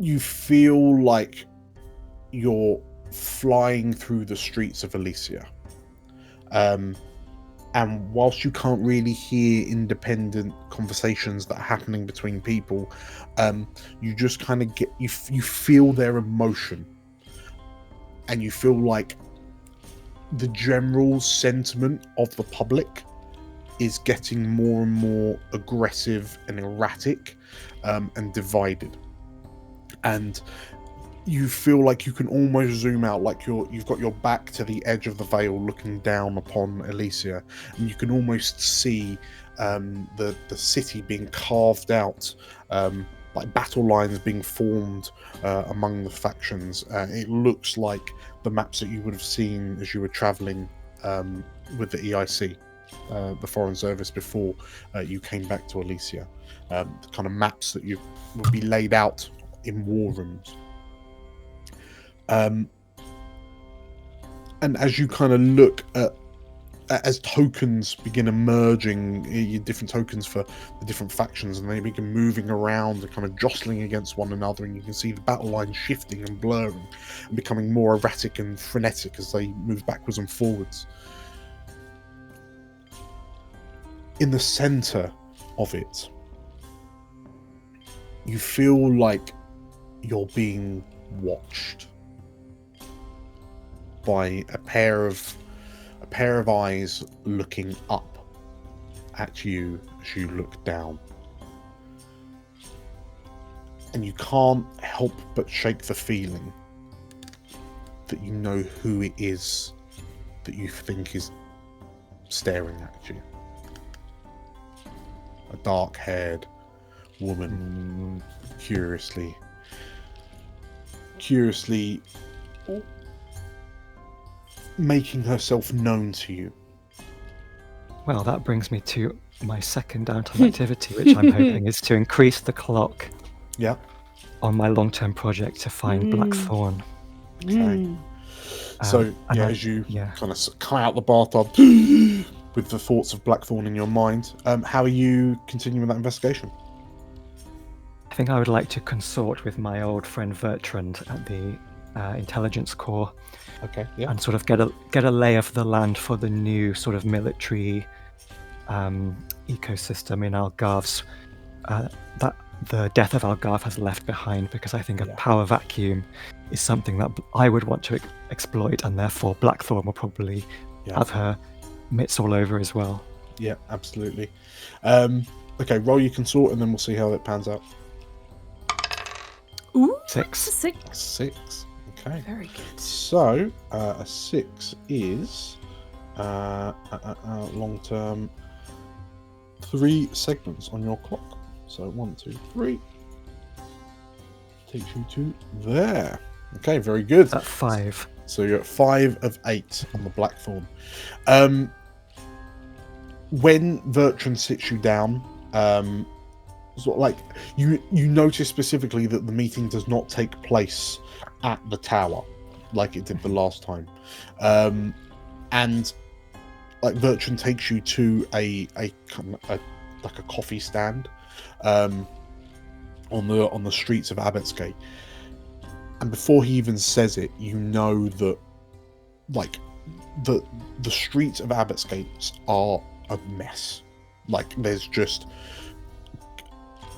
S1: you feel like you're flying through the streets of Elysia. And whilst you can't really hear independent conversations that are happening between people, you just kind of you feel their emotion, and you feel like the general sentiment of the public is getting more and more aggressive and erratic, and divided. And you feel like you can almost zoom out, like you've got your back to the edge of the veil looking down upon Elysia, and you can almost see the city being carved out, like battle lines being formed among the factions. It looks like the maps that you would have seen as you were traveling with the EIC, the Foreign Service, before you came back to Elysia. The kind of maps that would be laid out in war rooms. And as you kind of look at as tokens begin emerging, different tokens for the different factions, and they begin moving around and kind of jostling against one another, and you can see the battle lines shifting and blurring and becoming more erratic and frenetic as they move backwards and forwards. In the center of it, you feel like you're being watched by a pair of eyes looking up at you as you look down. And you can't help but shake the feeling that you know who it is that you think is staring at you. A dark-haired woman, curiously making herself known to you.
S7: Well, that brings me to my second downtime activity, which I'm hoping is to increase the clock.
S1: Yeah.
S7: On my long-term project to find Blackthorn.
S1: Okay. So as you kind of come out the bathtub with the thoughts of Blackthorn in your mind, how are you continuing that investigation?
S7: I think I would like to consort with my old friend Bertrand at the Intelligence Corps.
S1: Okay. Yeah.
S7: And sort of get a lay of the land for the new sort of military ecosystem in Algarve's that the death of Algarve has left behind, because I think a power vacuum is something that I would want to exploit, and therefore Blackthorn will probably have her mitts all over as well.
S1: Yeah, absolutely. Okay, roll your consort, and then we'll see how it pans out.
S2: Ooh,
S7: 6.
S1: 6. Okay.
S2: Very good.
S1: So a 6 is long term 3 segments on your clock. So 1, 2, 3 takes you to there. Okay, very good.
S7: At 5.
S1: So you're at 5 of 8 on the Blackthorn. When Bertrand sits you down, sort of like you notice specifically that the meeting does not take place at the tower like it did the last time, and like Bertrand takes you to a coffee stand on the streets of Abbotsgate, and before he even says it, you know that like the streets of Abbotsgate are a mess. Like there's just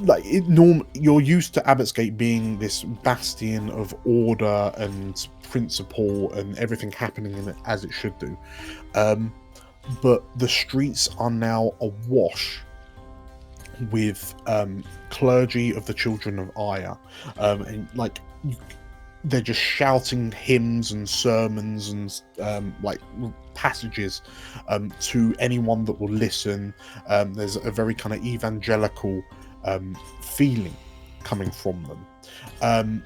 S1: like you're used to Abbotsgate being this bastion of order and principle and everything happening in it as it should do, but the streets are now awash with clergy of the Children of Aya, and like they're just shouting hymns and sermons and like passages to anyone that will listen. There's a very kind of evangelical feeling coming from them,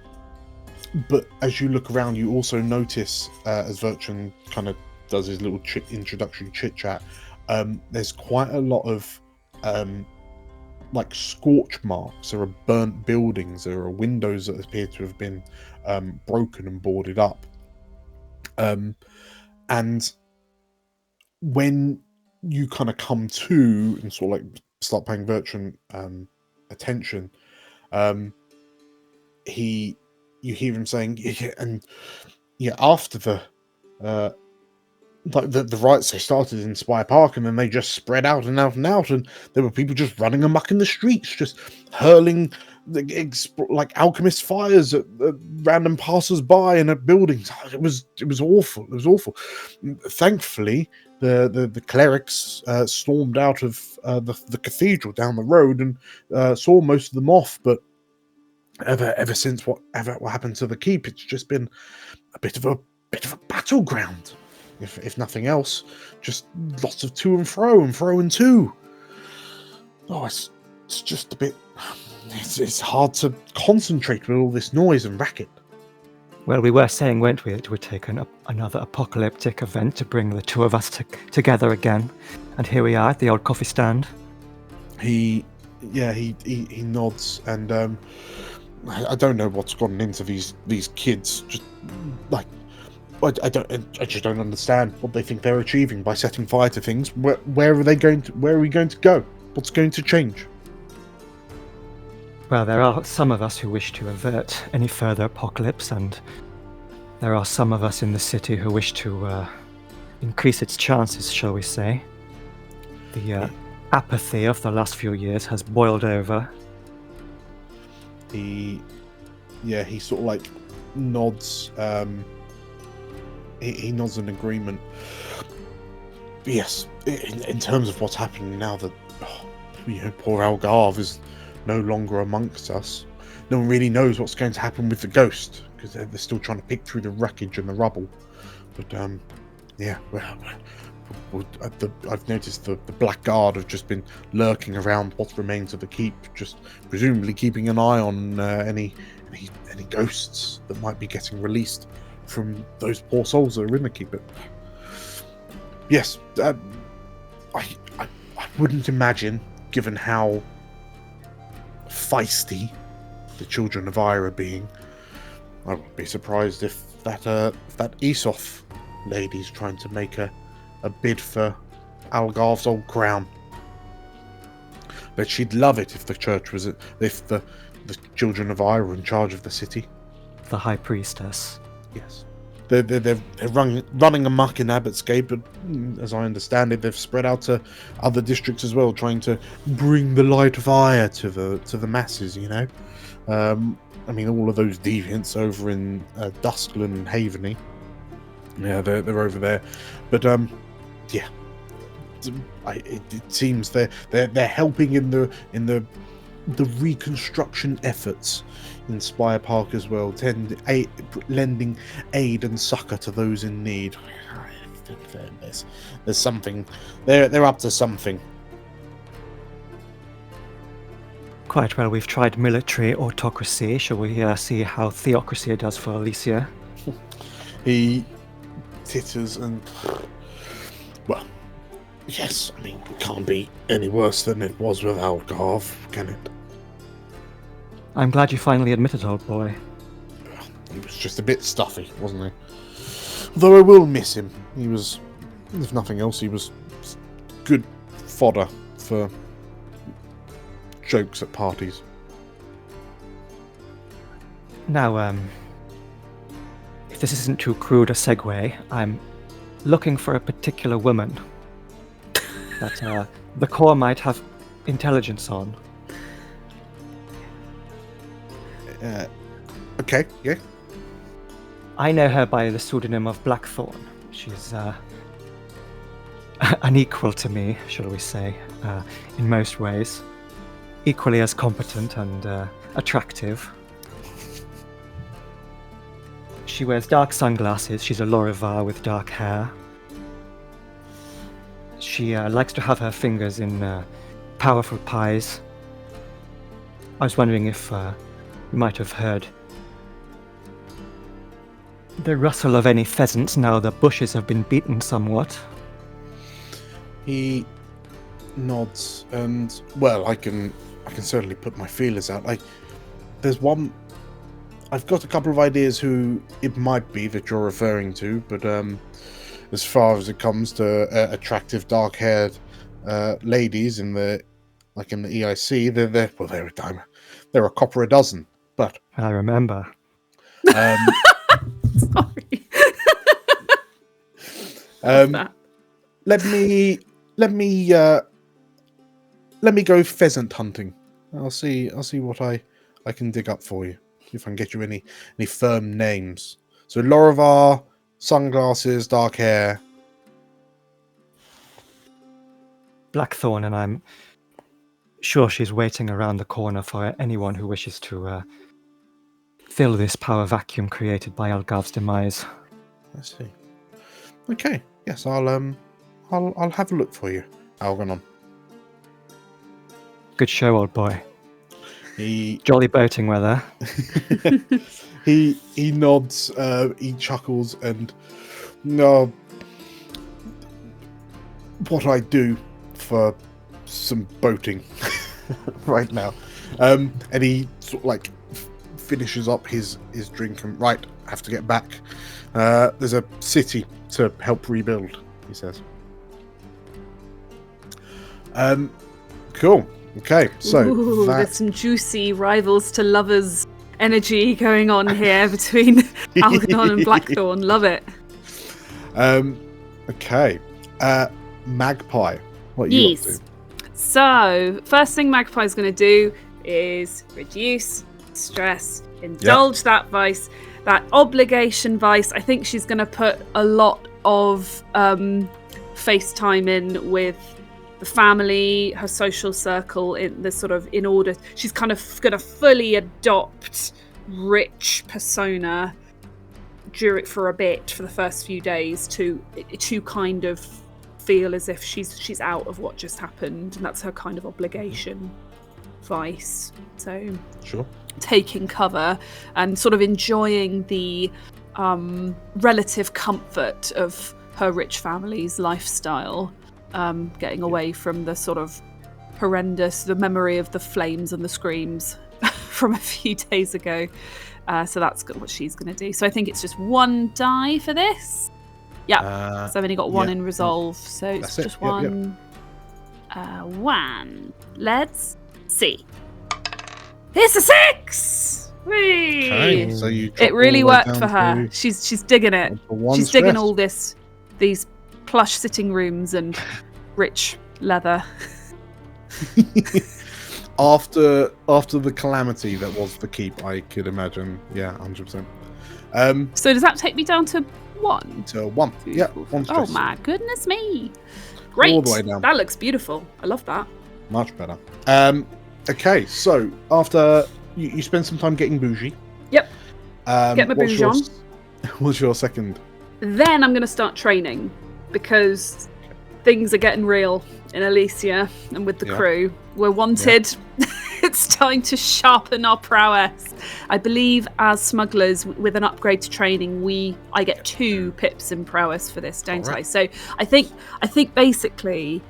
S1: but as you look around, you also notice as Bertrand kind of does his little introductory chit chat, there's quite a lot of like scorch marks. There are burnt buildings, there are windows that appear to have been broken and boarded up, and when you kind of come to and sort of like start paying Bertrand attention, you hear him saying, after the like the riots, they started in Spire Park, and then they just spread out and out and out, and there were people just running amok in the streets, just hurling like alchemist fires at random passers-by and at buildings. It was awful. It was awful. Thankfully, the clerics stormed out of the cathedral down the road and saw most of them off. But ever since what happened to the keep, it's just been a bit of a battleground. If nothing else, just lots of to and fro and to. Oh, it's just a bit. It's hard to concentrate with all this noise and racket.
S7: Well, we were saying, weren't we, it would take another apocalyptic event to bring the two of us together again, and here we are at the old coffee stand.
S1: He nods, and I don't know what's gotten into these kids. Just like I just don't understand what they think they're achieving by setting fire to things. Where are they going to? Where are we going to go? What's going to change?
S7: Well, there are some of us who wish to avert any further apocalypse, and there are some of us in the city who wish to increase its chances, shall we say. The apathy of the last few years has boiled over.
S1: He sort of like nods. He nods in agreement. Yes, in terms of what's happening now, that poor Algarve is no longer amongst us. No one really knows what's going to happen with the ghost because they're still trying to pick through the wreckage and the rubble. But I've noticed the Black Guard have just been lurking around what remains of the keep, just presumably keeping an eye on any ghosts that might be getting released from those poor souls that are in the keep. But yes, I wouldn't imagine, given how feisty the children of Ire are being, I wouldn't be surprised if that Esof lady's trying to make a bid for Algarve's old crown. But she'd love it if the church was, if the children of Ire were in charge of the city.
S7: The High Priestess.
S1: Yes. They're running amok in Abbotsgate, but as I understand it, they've spread out to other districts as well, trying to bring the light of Ire to the masses, you know. I mean, all of those deviants over in Duskland and Haveney. Yeah, they're over there. But yeah. It seems they're helping in the reconstruction efforts in Spire Park as well, lending aid and succor to those in need. There's something. They're up to something.
S7: Quite well. We've tried military autocracy. Shall we see how theocracy does for Elysia?
S1: He titters and, well, yes. I mean, it can't be any worse than it was with Algarve, can it?
S7: I'm glad you finally admitted, old boy.
S1: He was just a bit stuffy, wasn't he? Though I will miss him. He was, if nothing else, he was good fodder for jokes at parties.
S7: Now, if this isn't too crude a segue, I'm looking for a particular woman that the Corps might have intelligence on.
S1: Okay, yeah.
S7: I know her by the pseudonym of Blackthorn. She's an equal to me, shall we say, in most ways. Equally as competent and attractive. She wears dark sunglasses. She's a Lorivar with dark hair. She likes to have her fingers in powerful pies. I was wondering if you might have heard the rustle of any pheasants now the bushes have been beaten somewhat.
S1: He nods and, well, I can certainly put my feelers out. There's one. I've got a couple of ideas who it might be that you're referring to, but as far as it comes to attractive dark-haired ladies in the EIC, they're a copper a dozen. But
S7: I remember.
S2: Sorry.
S1: Let me go pheasant hunting. I'll see what I can dig up for you. If I can get you any firm names. So Lorivar, sunglasses, dark hair.
S7: Blackthorn, and I'm sure she's waiting around the corner for anyone who wishes to fill this power vacuum created by Algarve's demise.
S1: I see. Okay. Yes, I'll have a look for you, Algernon.
S7: Good show, old boy. Jolly boating weather.
S1: He nods, he chuckles, and what I do for some boating right now. And he sort of finishes up his drink and, right, I have to get back. There's a city to help rebuild, he says. Cool. Okay, so
S2: Ooh, there's some juicy rivals to lovers energy going on here between Algernon and Blackthorn. Love it.
S1: Okay. Magpie, what are you up to?
S2: So, first thing Magpie's going to do is reduce stress, indulge that vice, that obligation vice. I think she's going to put a lot of FaceTime in with the family, her social circle, in the sort of in order. She's kind of going to fully adopt rich persona for a bit for the first few days to kind of feel as if she's out of what just happened, and that's her kind of obligation vice. So
S1: sure,
S2: taking cover and sort of enjoying the relative comfort of her rich family's lifestyle, getting away from the sort of horrendous, the memory of the flames and the screams from a few days ago. So that's what she's going to do. So I think it's just one die for this. Yeah, so I've only got one in resolve, so it's just one. One. Let's see. It's a 6! Whee!
S1: Okay, so you
S2: it really worked for her. She's digging it. She's digging all these plush sitting rooms and rich leather.
S1: After the calamity that was the keep, I could imagine. Yeah, 100%.
S2: So does that take me down to 1?
S1: To 1. Yeah, 1 stress.
S2: Oh my goodness me. Great.
S1: All the way down.
S2: That looks beautiful. I love that.
S1: Much better. Okay, so after you spend some time getting bougie.
S2: Yep. Get my bougie on.
S1: What's your second?
S2: Then I'm going to start training because things are getting real in Elysia and with the crew. We're wanted. It's time to sharpen our prowess. I believe as smugglers with an upgrade to training, I get 2 pips in prowess for this, don't I? So I think basically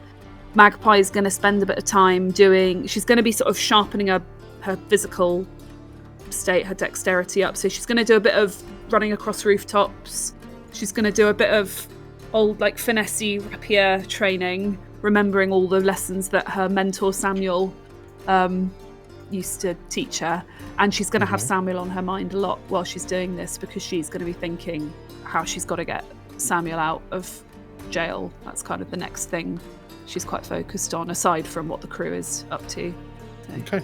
S2: Magpie is going to spend a bit of time she's going to be sort of sharpening her physical state, her dexterity up. So she's going to do a bit of running across rooftops. She's going to do a bit of old like finesse rapier training, remembering all the lessons that her mentor Samuel used to teach her, and she's going to have Samuel on her mind a lot while she's doing this, because she's going to be thinking how she's got to get Samuel out of jail. That's kind of the next thing she's quite focused on, aside from what the crew is up to. So.
S1: Okay.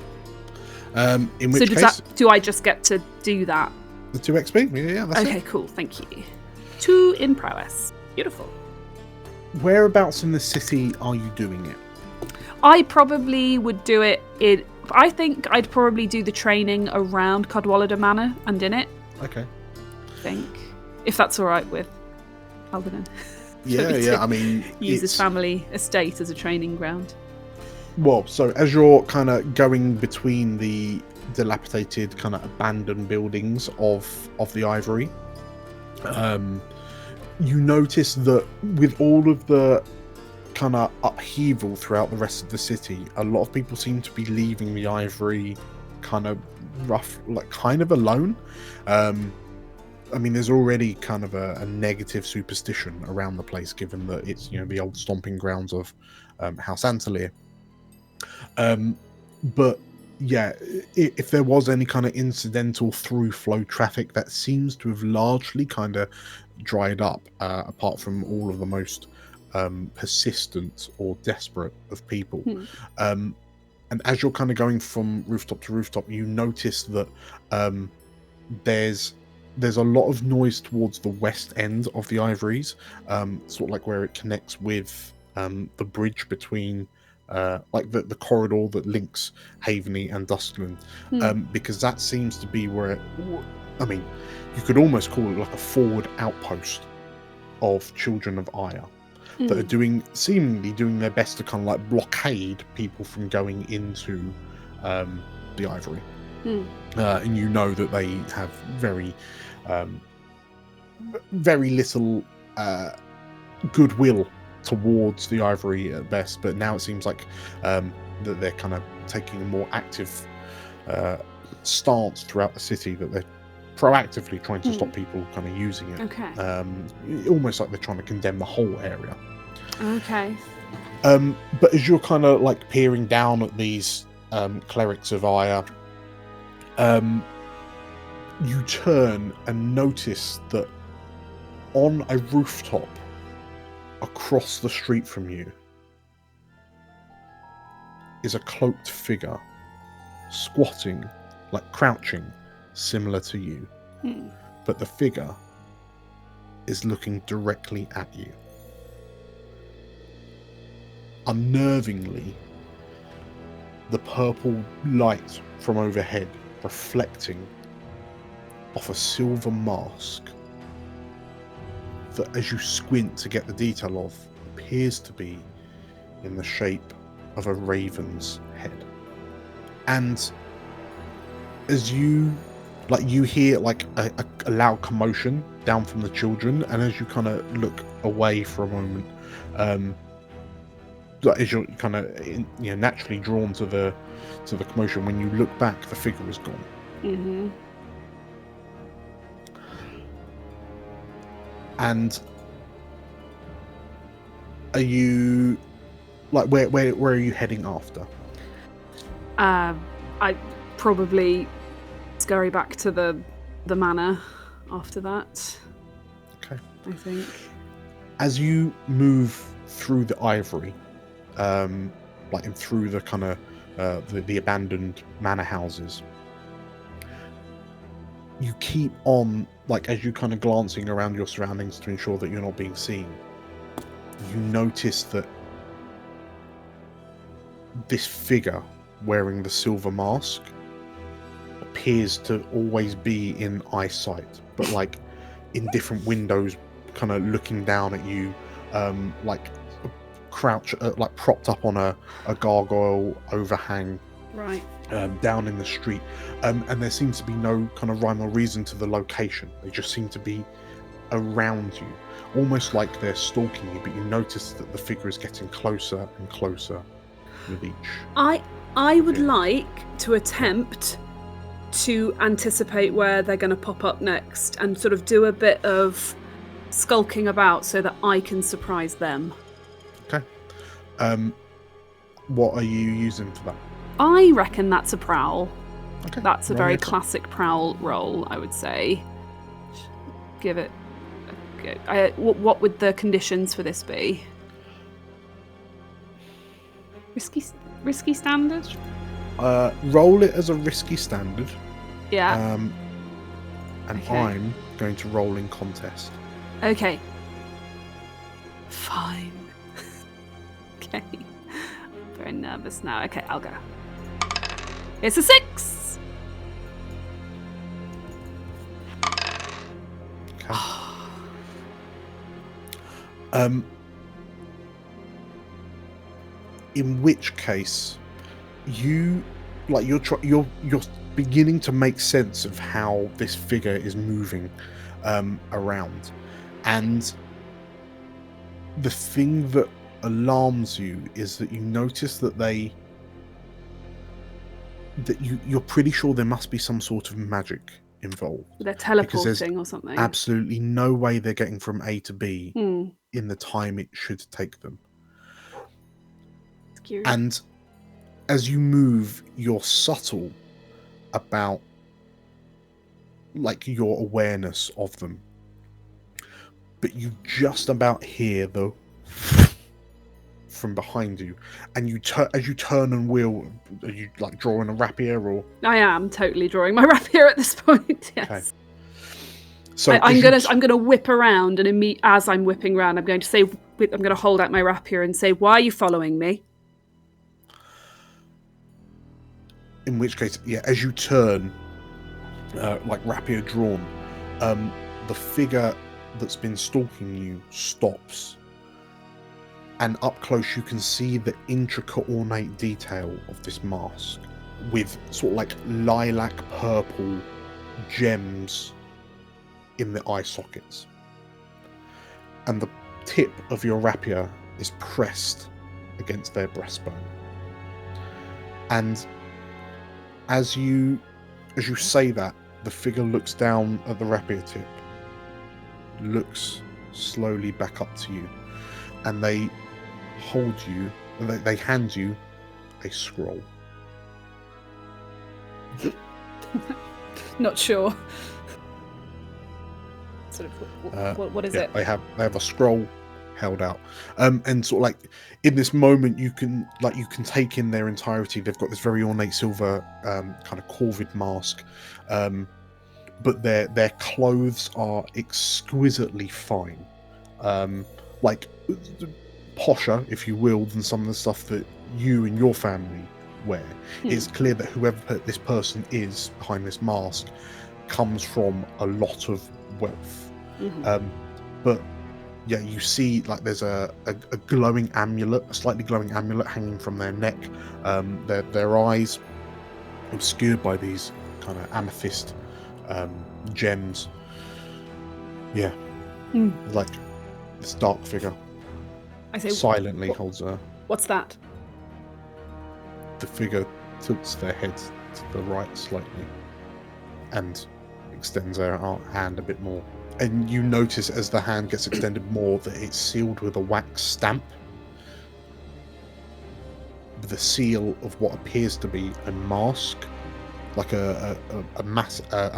S1: In which case,
S2: do I just get to do that?
S1: The 2 XP? Yeah, that's
S2: okay, cool, thank you. 2 in prowess. Beautiful.
S1: Whereabouts in the city are you doing it?
S2: I probably would do it I think I'd probably do the training around Cadwallader Manor and in it.
S1: Okay.
S2: I think. If that's alright with Algernon.
S1: Yeah, I mean...
S2: Use his family estate as a training ground.
S1: Well, so as you're kind of going between the dilapidated, kind of abandoned buildings of the Ivory, you notice that with all of the kind of upheaval throughout the rest of the city, a lot of people seem to be leaving the Ivory kind of alone. I mean, there's already kind of a negative superstition around the place, given that it's, the old stomping grounds of House Antelier. But yeah, if there was any kind of incidental through flow traffic, that seems to have largely kind of dried up, apart from all of the most persistent or desperate of people. And as you're kind of going from rooftop to rooftop, you notice that there's a lot of noise towards the west end of the Ivories, sort of like where it connects with the bridge between like the corridor that links Haveney and Duskland, because that seems to be where I mean, you could almost call it like a forward outpost of Children of Ire that are seemingly doing their best to kind of like blockade people from going into the Ivory. And you know that they have very little goodwill towards the Ivory at best, but now it seems like that they're kind of taking a more active stance throughout the city, that they're proactively trying to stop people kind of using it.
S2: Okay.
S1: Almost like they're trying to condemn the whole area.
S2: Okay.
S1: But as you're kind of like peering down at these clerics of ire, you turn and notice that on a rooftop across the street from you is a cloaked figure squatting, like crouching, similar to you. But the figure is looking directly at you. Unnervingly, the purple light from overhead reflecting off a silver mask that, as you squint to get the detail of, appears to be in the shape of a raven's head. And as you hear like a loud commotion down from the children, and as you kind of look away for a moment, as you're kind of naturally drawn to the commotion, when you look back, the figure is gone.
S2: Mm-hmm.
S1: And are you like where are you heading after?
S2: I probably scurry back to the manor after that.
S1: Okay.
S2: I think.
S1: As you move through the ivory, like and through the kind of the abandoned manor houses, you keep on, like, as you kind of glancing around your surroundings to ensure that you're not being seen, you notice that this figure wearing the silver mask appears to always be in eyesight, but like in different windows, kind of looking down at you, like crouch, like propped up on a gargoyle overhang,
S2: Right.
S1: down in the street, and there seems to be no kind of rhyme or reason to the location. They just seem to be around you, almost like they're stalking you, but you notice that the figure is getting closer and closer with each.
S2: I would like to attempt to anticipate where they're going to pop up next and sort of do a bit of skulking about so that I can surprise them.
S1: Okay. What are you using for that?
S2: I reckon that's a prowl.
S1: Okay.
S2: That's a
S1: roll
S2: very
S1: it up.
S2: classic prowl roll, I would say. Give it a go. What would the conditions for this be? Risky standard?
S1: Roll it as a risky standard.
S2: Yeah.
S1: And
S2: Okay.
S1: I'm going to roll in contest.
S2: Okay. Fine. Okay. Very nervous now. Okay, I'll go. It's a 6!
S1: Okay. In which case, you're beginning to make sense of how this figure is moving around, and the thing that alarms you is that you notice that you're pretty sure there must be some sort of magic involved.
S2: They're
S1: Because there's
S2: teleporting or something.
S1: absolutely no way they're getting from A to B
S2: Hmm.
S1: in the time it should take them.
S2: It's curious.
S1: And as you move, you're subtle about like your awareness of them, but you just about hear the from behind you, and as you turn and wheel, are you like drawing a rapier or?
S2: I am totally drawing my rapier at this point. Yes.
S1: Okay. So
S2: I'm gonna whip around, and as I'm whipping around, I'm going to hold out my rapier and say, "Why are you following me?"
S1: In which case, yeah, as you turn, like rapier drawn, the figure that's been stalking you stops, and up close you can see the intricate ornate detail of this mask with sort of like lilac purple gems in the eye sockets, and the tip of your rapier is pressed against their breastbone. And as you say that, the figure looks down at the rapier tip, looks slowly back up to you, and they hold you, they hand you a scroll.
S2: Not sure. Sort of, what is it?
S1: They have a scroll held out, and sort of like in this moment you can take in their entirety. They've got this very ornate silver kind of corvid mask, but their clothes are exquisitely fine, like posher, if you will, than some of the stuff that you and your family wear. It's clear that whoever this person is behind this mask comes from a lot of wealth. But yeah, you see like there's a glowing amulet, a slightly glowing amulet hanging from their neck. Their eyes obscured by these kind of amethyst gems. Yeah, like this dark figure
S2: I say,
S1: silently holds a.
S2: What's that?
S1: The figure tilts their head to the right slightly and extends their hand a bit more. And you notice as the hand gets extended more that it's sealed with a wax stamp. The seal of what appears to be a mask, like a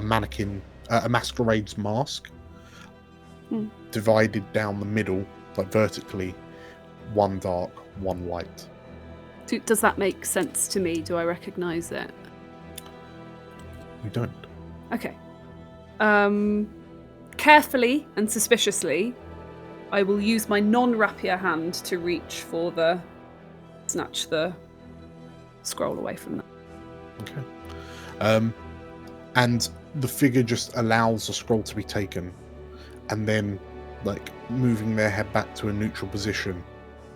S1: mannequin, a masquerade's mask, divided down the middle, like vertically, one dark, one light.
S2: Does that make sense to me? Do I recognise it?
S1: You don't.
S2: Okay. Carefully and suspiciously, I will use my non-rapier hand to reach for snatch the scroll away from them.
S1: Okay. And the figure just allows the scroll to be taken, and then, like, moving their head back to a neutral position,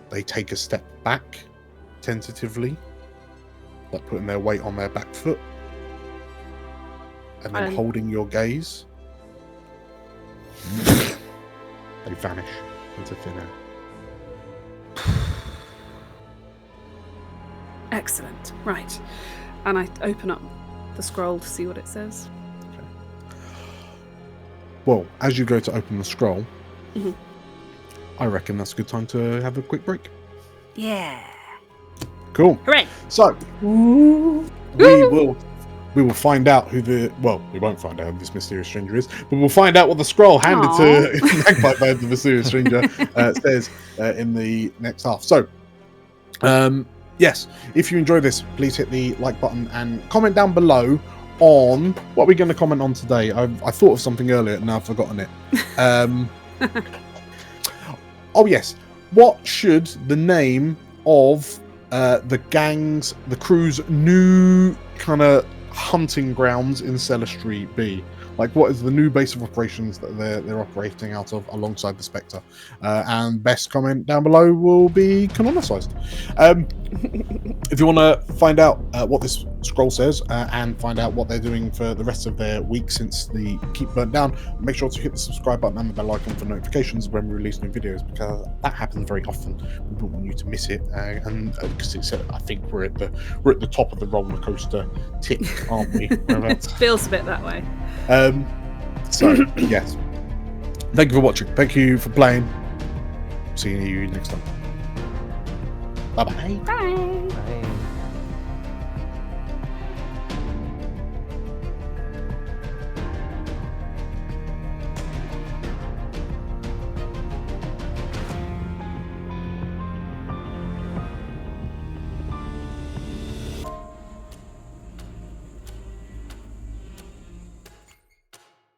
S1: they take a step back, tentatively, like putting their weight on their back foot, and then holding your gaze, they vanish into thin air.
S2: Excellent. Right. And I open up the scroll to see what it says.
S1: Okay. Well, as you go to open the scroll, I reckon that's a good time to have a quick break.
S9: Yeah.
S1: Cool.
S2: Hooray!
S1: So, we will find out who we won't find out who this mysterious stranger is, but we'll find out what the scroll handed to Magpie by the mysterious stranger says in the next half. So, yes, if you enjoy this, please hit the like button and comment down below on what we're going to comment on today. I thought of something earlier and now I've forgotten it. Oh yes, what should the name of the crew's new kind of hunting grounds in Celestry be? Like, what is the new base of operations that they're operating out of alongside the Spectre? And best comment down below will be canonicized. If you want to find out what this scroll says and find out what they're doing for the rest of their week since the keep burnt down, make sure to hit the subscribe button and the bell icon for notifications when we release new videos, because that happens very often. We don't want you to miss it, and because I think we're at the top of the roller coaster tip, aren't we?
S2: It feels a bit that way.
S1: So yes, thank you for watching. Thank you for playing. See you next time. Bye-bye.
S2: Bye.
S7: Bye.